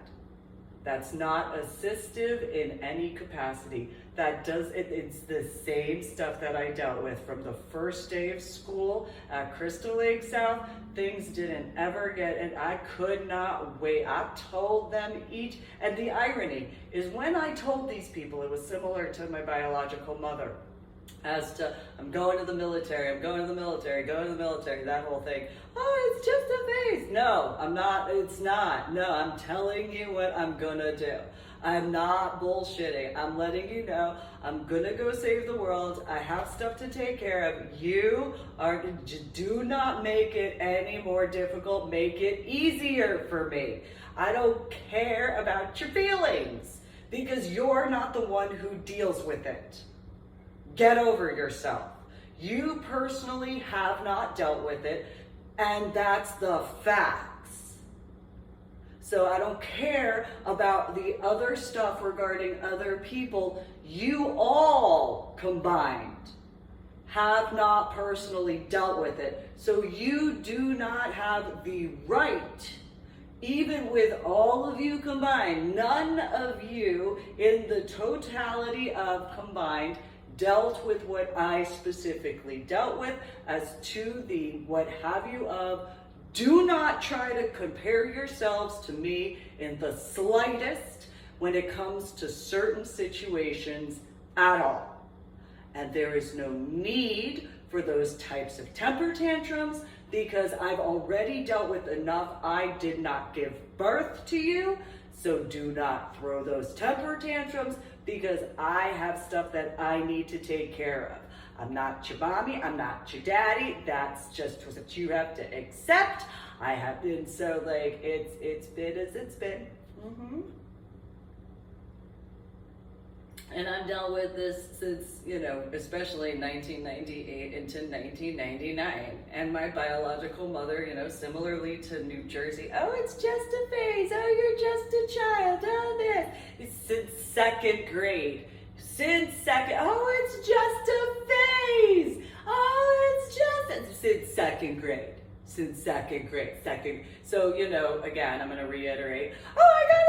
That's not assistive in any capacity. It's the same stuff that I dealt with from the first day of school at Crystal Lake South. Things didn't ever get, and I could not wait. I told them each, and the irony is when I told these people, it was similar to my biological mother. As to, I'm going to the military, that whole thing. Oh, it's just a phase. No, I'm not, it's not. No, I'm telling you what I'm gonna do. I'm not bullshitting. I'm letting you know I'm gonna go save the world. I have stuff to take care of. Do not make it any more difficult. Make it easier for me. I don't care about your feelings because you're not the one who deals with it. get over yourself. You personally have not dealt with it, and that's the facts. So I don't care about the other stuff regarding other people. You all combined have not personally dealt with it. So you do not have the right, even with all of you combined, none of you in the totality of combined dealt with what I specifically dealt with as to the what have you of. Do not try to compare yourselves to me in the slightest when it comes to certain situations at all. And there is no need for those types of temper tantrums because I've already dealt with enough. I did not give birth to you, so do not throw those temper tantrums because I have stuff that I need to take care of. I'm not your mommy, I'm not your daddy. That's just what you have to accept. I have been so like, it's been as it's been. And I've dealt with this since, especially 1998 into 1999. And my biological mother, similarly to New Jersey, oh, it's just a phase. Oh, you're just a child. Oh, this. It's since second grade. Oh, it's just a phase. Oh, since second grade. So, again, I'm going to reiterate. Oh, I got a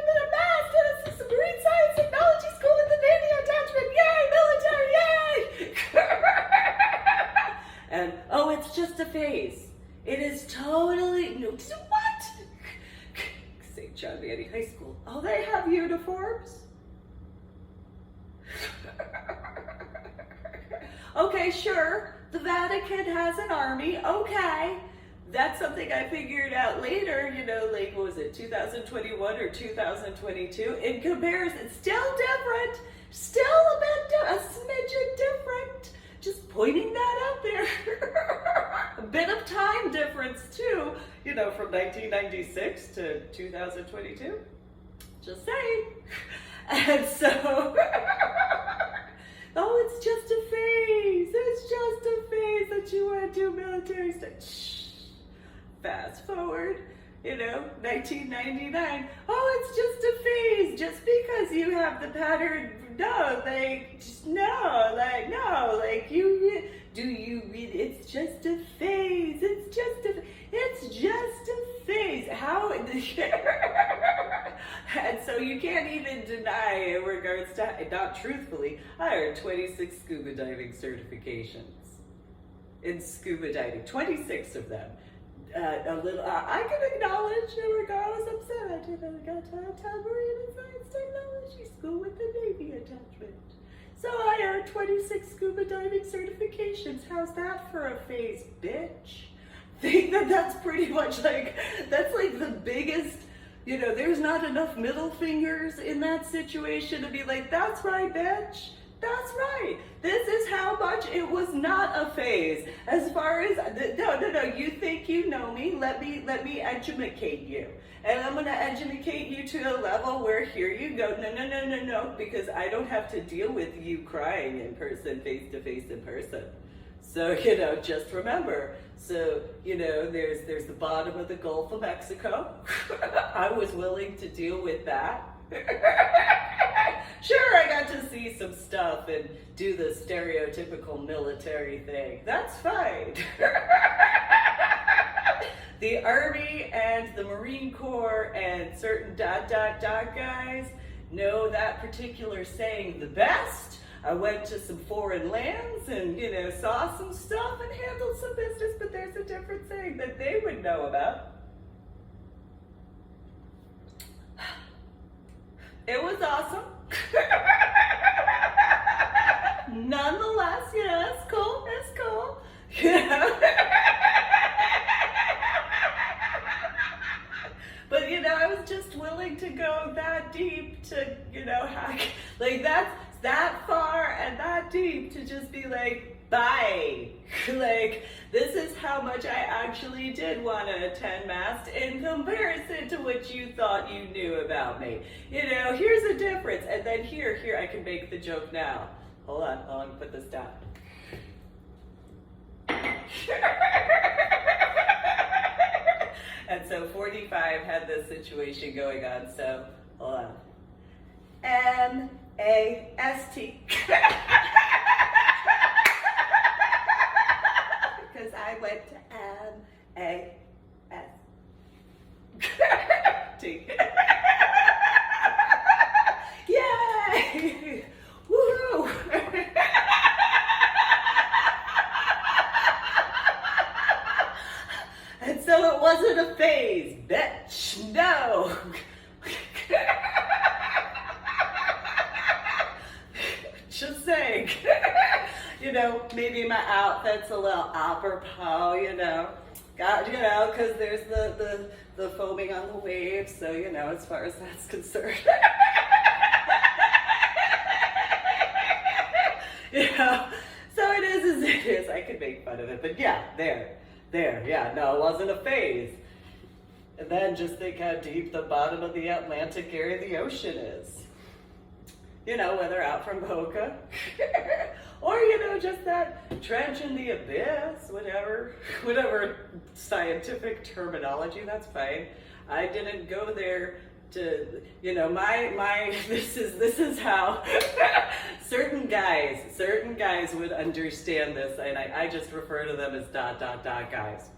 bit of math, and it's some marine science technology school with the Navy attachment. Yay, military, yay! And, oh, it's just a phase. It is totally, no, what? St. John Vianney High School. Oh, they have uniforms? Okay, sure. The Vatican has an army. Okay. That's something I figured out later, what was it, 2021 or 2022? In comparison, still different. Still a smidgen different. Just pointing that out there. A bit of time difference too, from 1996 to 2022. Just saying. And so, oh, it's just a phase. It's just a phase that you want to do military stuff. Fast forward, 1999. Oh, it's just a phase. Just because you have the pattern, it's just a phase. It's just a phase. How? And so you can't even deny in regards to, not truthfully, I earned 26 scuba diving certifications in scuba diving, 26 of them. I can acknowledge, regardless, I'm sad, I got to Marine and Science Technology School with the Navy attachment. So I earned 26 scuba diving certifications. How's that for a phase, bitch? Think that's pretty much that's the biggest, there's not enough middle fingers in that situation to be like, that's right, bitch. That's right. This is how much it was not a phase. As far as, no, you think you know me, let me educate you. And I'm gonna educate you to a level where here you go, no, because I don't have to deal with you crying in person, face to face in person. So, just remember, so, there's the bottom of the Gulf of Mexico. I was willing to deal with that. Sure, I got to see some stuff and do the stereotypical military thing. That's fine. The Army and the Marine Corps and certain ... guys know that particular saying the best. I went to some foreign lands and, saw some stuff and handled some business, but there's a different saying that they would know about. It was awesome. Nonetheless, it's cool. But, I was just willing to go that deep to, hack. That's that far and that deep to just be like, bye. This is how much I actually did want to attend mass in comparison to what you thought you knew about me. Here's a difference. And then here, I can make the joke now. hold on, I want to put this down. And so 45 had this situation going on, so hold on. M-A-S-T. Because I went to M-A-S-T. Yay! Woo! And so it wasn't a phase, bitch. No. Just saying. You know, maybe my outfit's a little apropos, you know. God, you know, because there's the foaming on the waves, so, you know, as far as that's concerned. You know, so it is as it is. I could make fun of it, but yeah, there, yeah, no, it wasn't a phase. And then just think how deep the bottom of the Atlantic area of the ocean is. You know, whether out from Boca, or, you know, just that trench in the abyss, whatever scientific terminology, that's fine. I didn't go there to, you know, this is how certain guys would understand this, and I just refer to them as ... guys.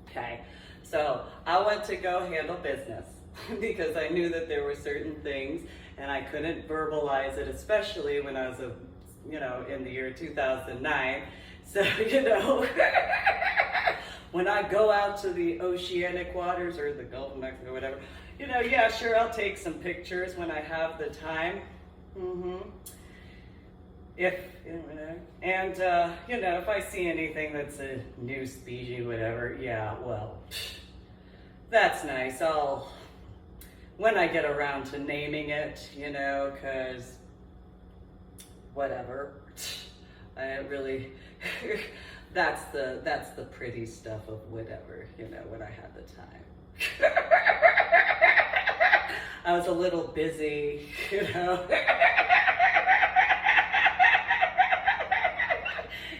Okay, so I went to go handle business because I knew that there were certain things, and I couldn't verbalize it, especially when I was in the year 2009. So, you know, when I go out to the oceanic waters or the Gulf of Mexico, whatever, you know, yeah, sure, I'll take some pictures when I have the time. If, you know, and, you know, if I see anything that's a new species, whatever, yeah, well, that's nice. When I get around to naming it, you know, because whatever, I really, that's the pretty stuff of whatever, you know, when I had the time. I was a little busy, you know,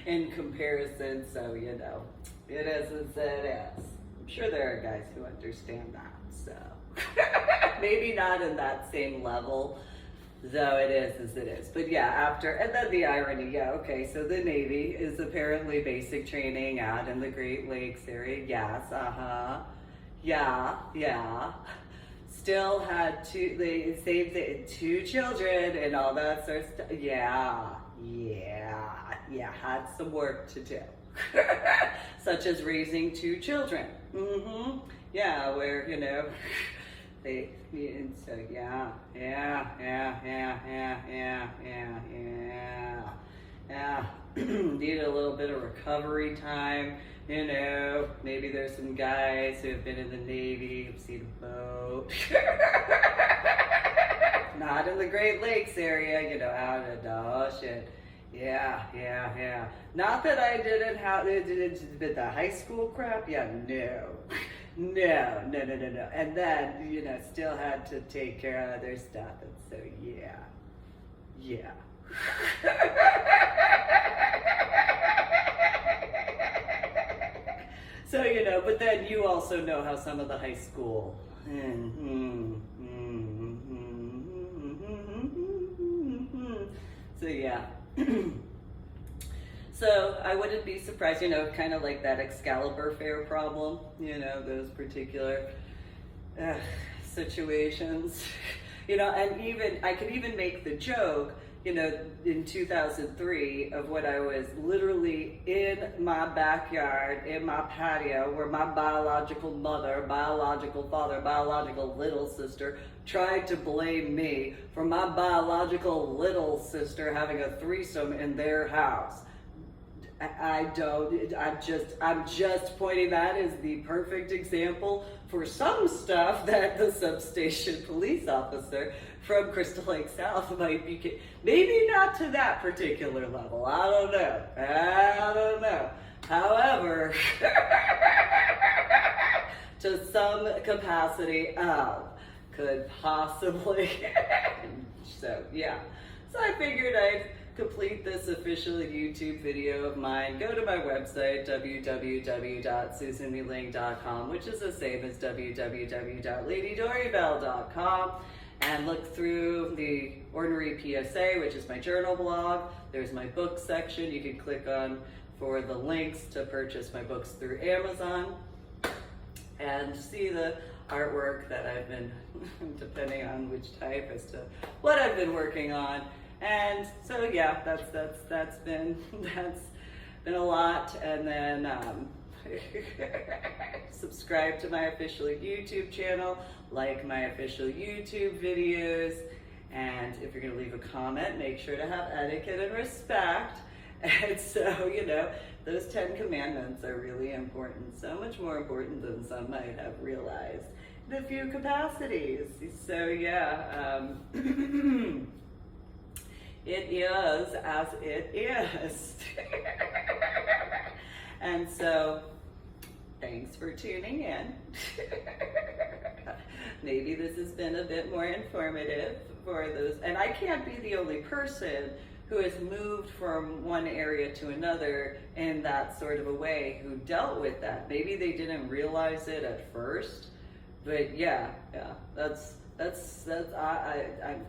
in comparison, so, you know, it is as it is. I'm sure there are guys who understand that, so. Maybe not in that same level, though it is as it is. But yeah, and then the irony, yeah, okay, so the Navy is apparently basic training out in the Great Lakes area. Yes, yeah. Still had they saved two children and all that sort of stuff. Yeah, had some work to do. Such as raising two children. Yeah, where, you know, and so yeah. Need a little bit of recovery time, you know. Maybe there's some guys who have been in the Navy, have seen a boat. Not in the Great Lakes area, you know, out in the ocean. Yeah. Not that I didn't have, but the high school crap, yeah, no. No. And then, you know, still had to take care of other stuff, and so yeah. So, you know, but then you also know how some of the high school, so yeah. So I wouldn't be surprised, you know, kind of like that Excalibur Fair problem, you know, those particular situations, you know, and even, I could even make the joke, you know, in 2003 of when I was literally in my backyard, in my patio, where my biological mother, biological father, biological little sister tried to blame me for my biological little sister having a threesome in their house. I'm just pointing that as the perfect example for some stuff that the substation police officer from Crystal Lake South might be, maybe not to that particular level, I don't know. However, to some capacity of, could possibly, so yeah. So I figured I'd complete this official YouTube video of mine, go to my website, www.susanmuling.com, which is the same as www.ladydoribell.com, and look through the Ordinary PSA, which is my journal blog. There's my book section. You can click on for the links to purchase my books through Amazon and see the artwork that I've been, depending on which type as to what I've been working on. And so yeah, that's been a lot. And then subscribe to my official YouTube channel, like my official YouTube videos, and if you're gonna leave a comment, make sure to have etiquette and respect. And so, you know, those 10 commandments are really important, so much more important than some might have realized in a few capacities. So yeah, it is as it is. And so, thanks for tuning in. Maybe this has been a bit more informative for those, and I can't be the only person who has moved from one area to another in that sort of a way, who dealt with that. Maybe they didn't realize it at first, but yeah,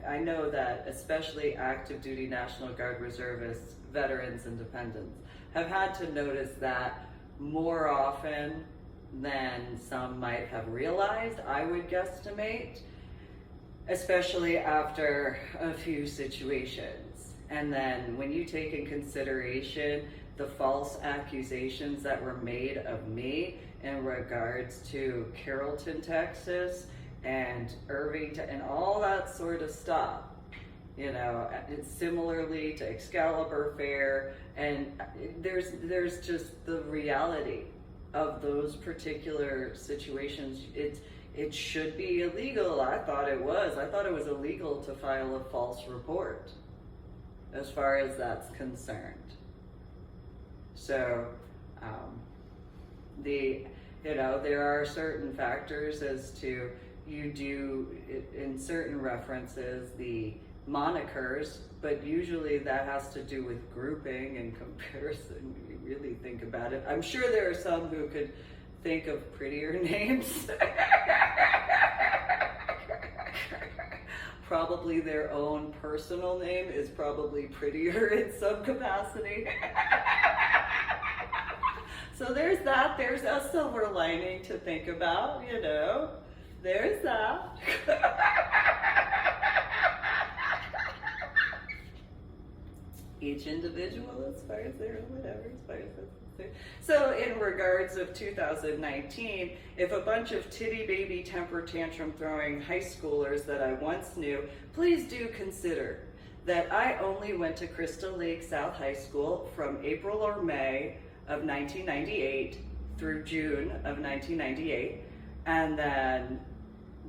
I know that especially active duty National Guard reservists, veterans, and dependents have had to notice that more often than some might have realized, I would guesstimate, especially after a few situations. And then when you take in consideration the false accusations that were made of me in regards to Carrollton, Texas, and Irving, and all that sort of stuff, you know, similarly to Excalibur Fair, and there's just the reality of those particular situations. It should be illegal. I thought it was illegal to file a false report as far as that's concerned. So there are certain factors as to, you do in certain references the monikers, but usually that has to do with grouping and comparison. When you really think about it, I'm sure there are some who could think of prettier names. Probably their own personal name is probably prettier in some capacity. So there's that. There's a silver lining to think about, you know. There's that. Each individual, as far as they're whatever, as far as that's concerned. So in regards of 2019, if a bunch of titty baby temper tantrum throwing high schoolers that I once knew, please do consider that I only went to Crystal Lake South High School from April or May of 1998 through June of 1998, and then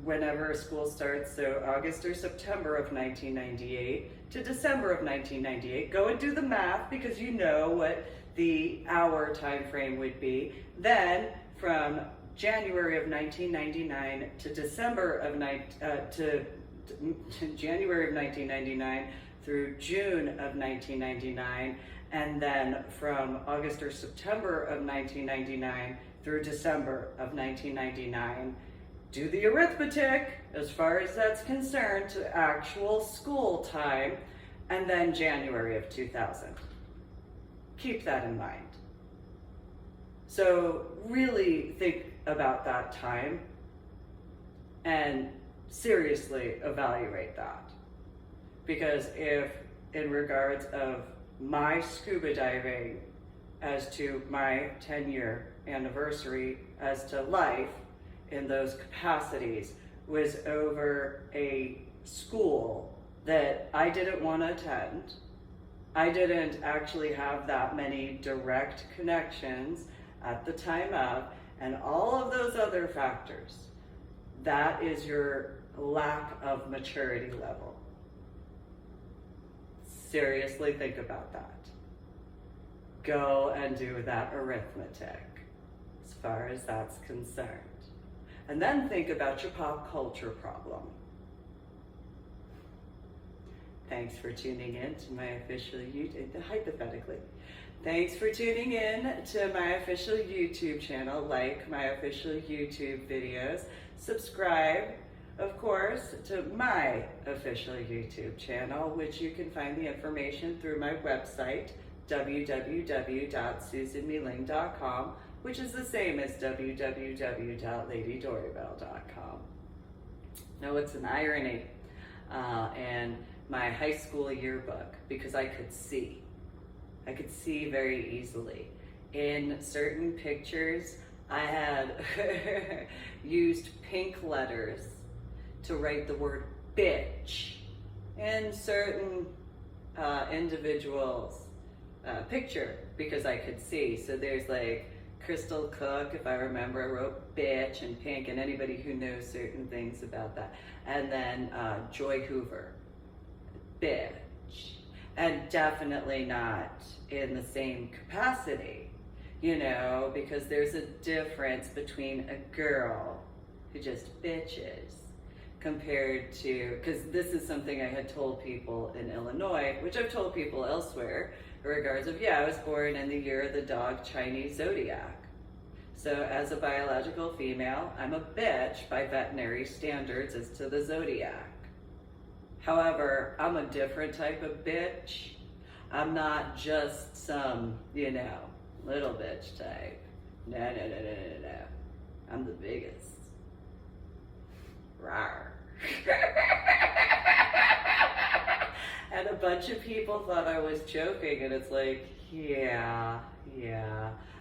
whenever school starts, so August or September of 1998 to December of 1998. Go and do the math, because you know what the hour time frame would be. Then from January of 1999 to December of January of 1999 through June of 1999, and then from August or September of 1999 through December of 1999. Do the arithmetic as far as that's concerned to actual school time, and then January of 2000. Keep that in mind. So really think about that time and seriously evaluate that. Because if in regards of my scuba diving as to my 10-year anniversary as to life in those capacities was over a school that I didn't want to attend, I didn't actually have that many direct connections at the time of, and all of those other factors, that is your lack of maturity level. Seriously think about that. Go and do that arithmetic as far as that's concerned. And then think about your pop culture problem. thanks for tuning in to my official YouTube, hypothetically. Thanks for tuning in to my official YouTube channel. Like my official YouTube videos. Subscribe, of course, to my official YouTube channel, which you can find the information through my website, www.susanmeling.com, which is the same as www.ladydoribelle.com. Now, it's an irony in my high school yearbook, because I could see very easily. In certain pictures, I had used pink letters to write the word bitch in certain individuals' picture, because I could see. So there's like Crystal Cook, if I remember, I wrote bitch in pink, and anybody who knows certain things about that. And then Joy Hoover, bitch. And definitely not in the same capacity, you know, because there's a difference between a girl who just bitches compared to, because this is something I had told people in Illinois, which I've told people elsewhere, in regards of, yeah, I was born in the year of the dog Chinese zodiac. So as a biological female, I'm a bitch by veterinary standards as to the zodiac. However, I'm a different type of bitch. I'm not just some, you know, little bitch type. No. I'm the biggest. Rawr. And a bunch of people thought I was joking, and it's like, yeah.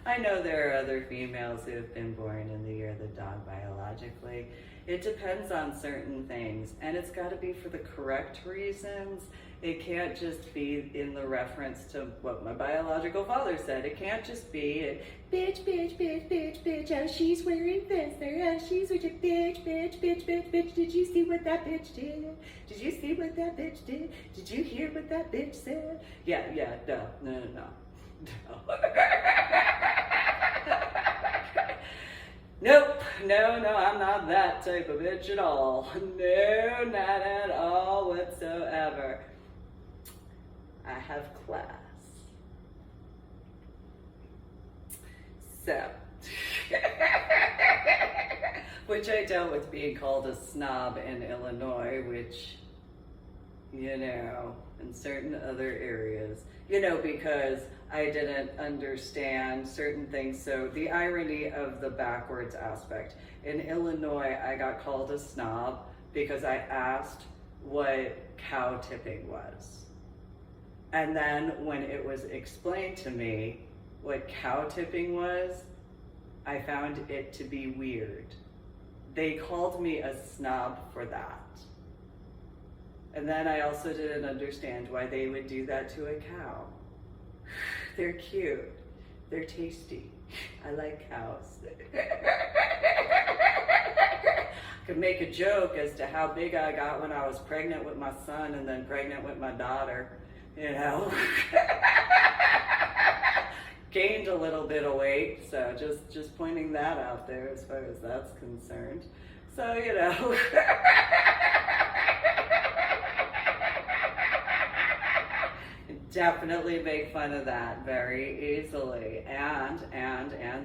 I know there are other females who have been born in the year of the dog biologically. It depends on certain things, and it's got to be for the correct reasons. It can't just be in the reference to what my biological father said. It can't just be bitch, oh, she's wearing this, or oh, she's with a bitch. Did you see what that bitch did? Did you see what that bitch did? Did you hear what that bitch said? Yeah, no. Nope, no, I'm not that type of bitch at all. No, not at all whatsoever. I have class. So, which I dealt with being called a snob in Illinois, which, you know, in certain other areas, you know, because I didn't understand certain things. So the irony of the backwards aspect. In Illinois, I got called a snob because I asked what cow tipping was. And then when it was explained to me what cow tipping was, I found it to be weird. They called me a snob for that. And then I also didn't understand why they would do that to a cow. They're cute. They're tasty. I like cows. Could make a joke as to how big I got when I was pregnant with my son and then pregnant with my daughter, you know. Gained a little bit of weight, so just pointing that out there as far as that's concerned. So, you know. Definitely make fun of that very easily. And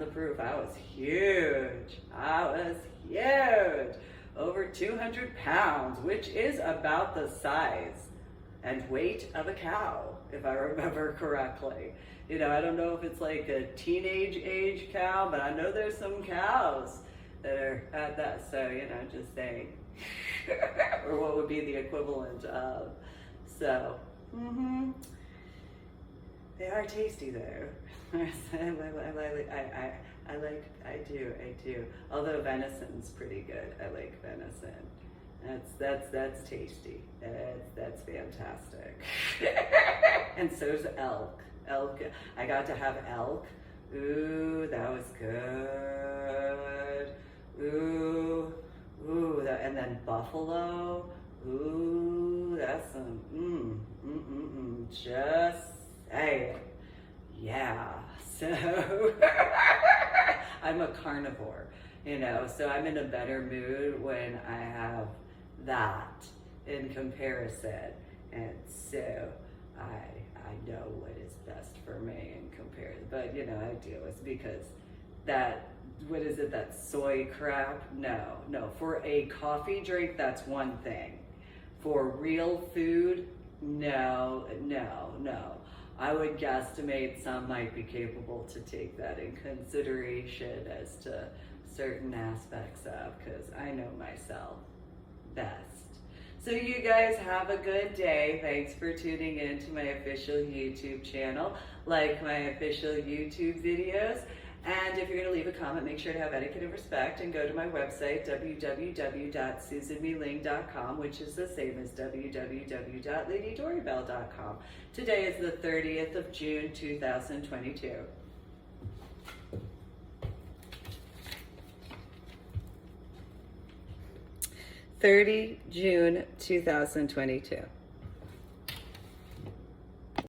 the proof, I was huge. Over 200 pounds, which is about the size and weight of a cow, if I remember correctly. You know, I don't know if it's like a teenage age cow, but I know there's some cows that are at that, so, you know, just saying. Or what would be the equivalent of. So, they are tasty though. I do. Although venison's pretty good. I like venison. That's tasty. That's fantastic. And so's elk. I got to have elk. Ooh, that was good. Ooh, and then buffalo. Ooh, that's some just saying. Yeah. So I'm a carnivore, you know, so I'm in a better mood when I have that in comparison. And so I know what is best for me and compare, but you know, I do. It's because that, what is it, that soy crap? No, for a coffee drink, that's one thing. For real food, no. I would guesstimate some might be capable to take that in consideration as to certain aspects of, because I know myself best. So you guys have a good day. Thanks for tuning in to my official YouTube channel. Like my official YouTube videos. And if you're going to leave a comment, make sure to have etiquette and respect, and go to my website, www.susanmeeling.com, which is the same as www.ladydoribell.com. Today is the 30th of June, 2022. 30 June 2022.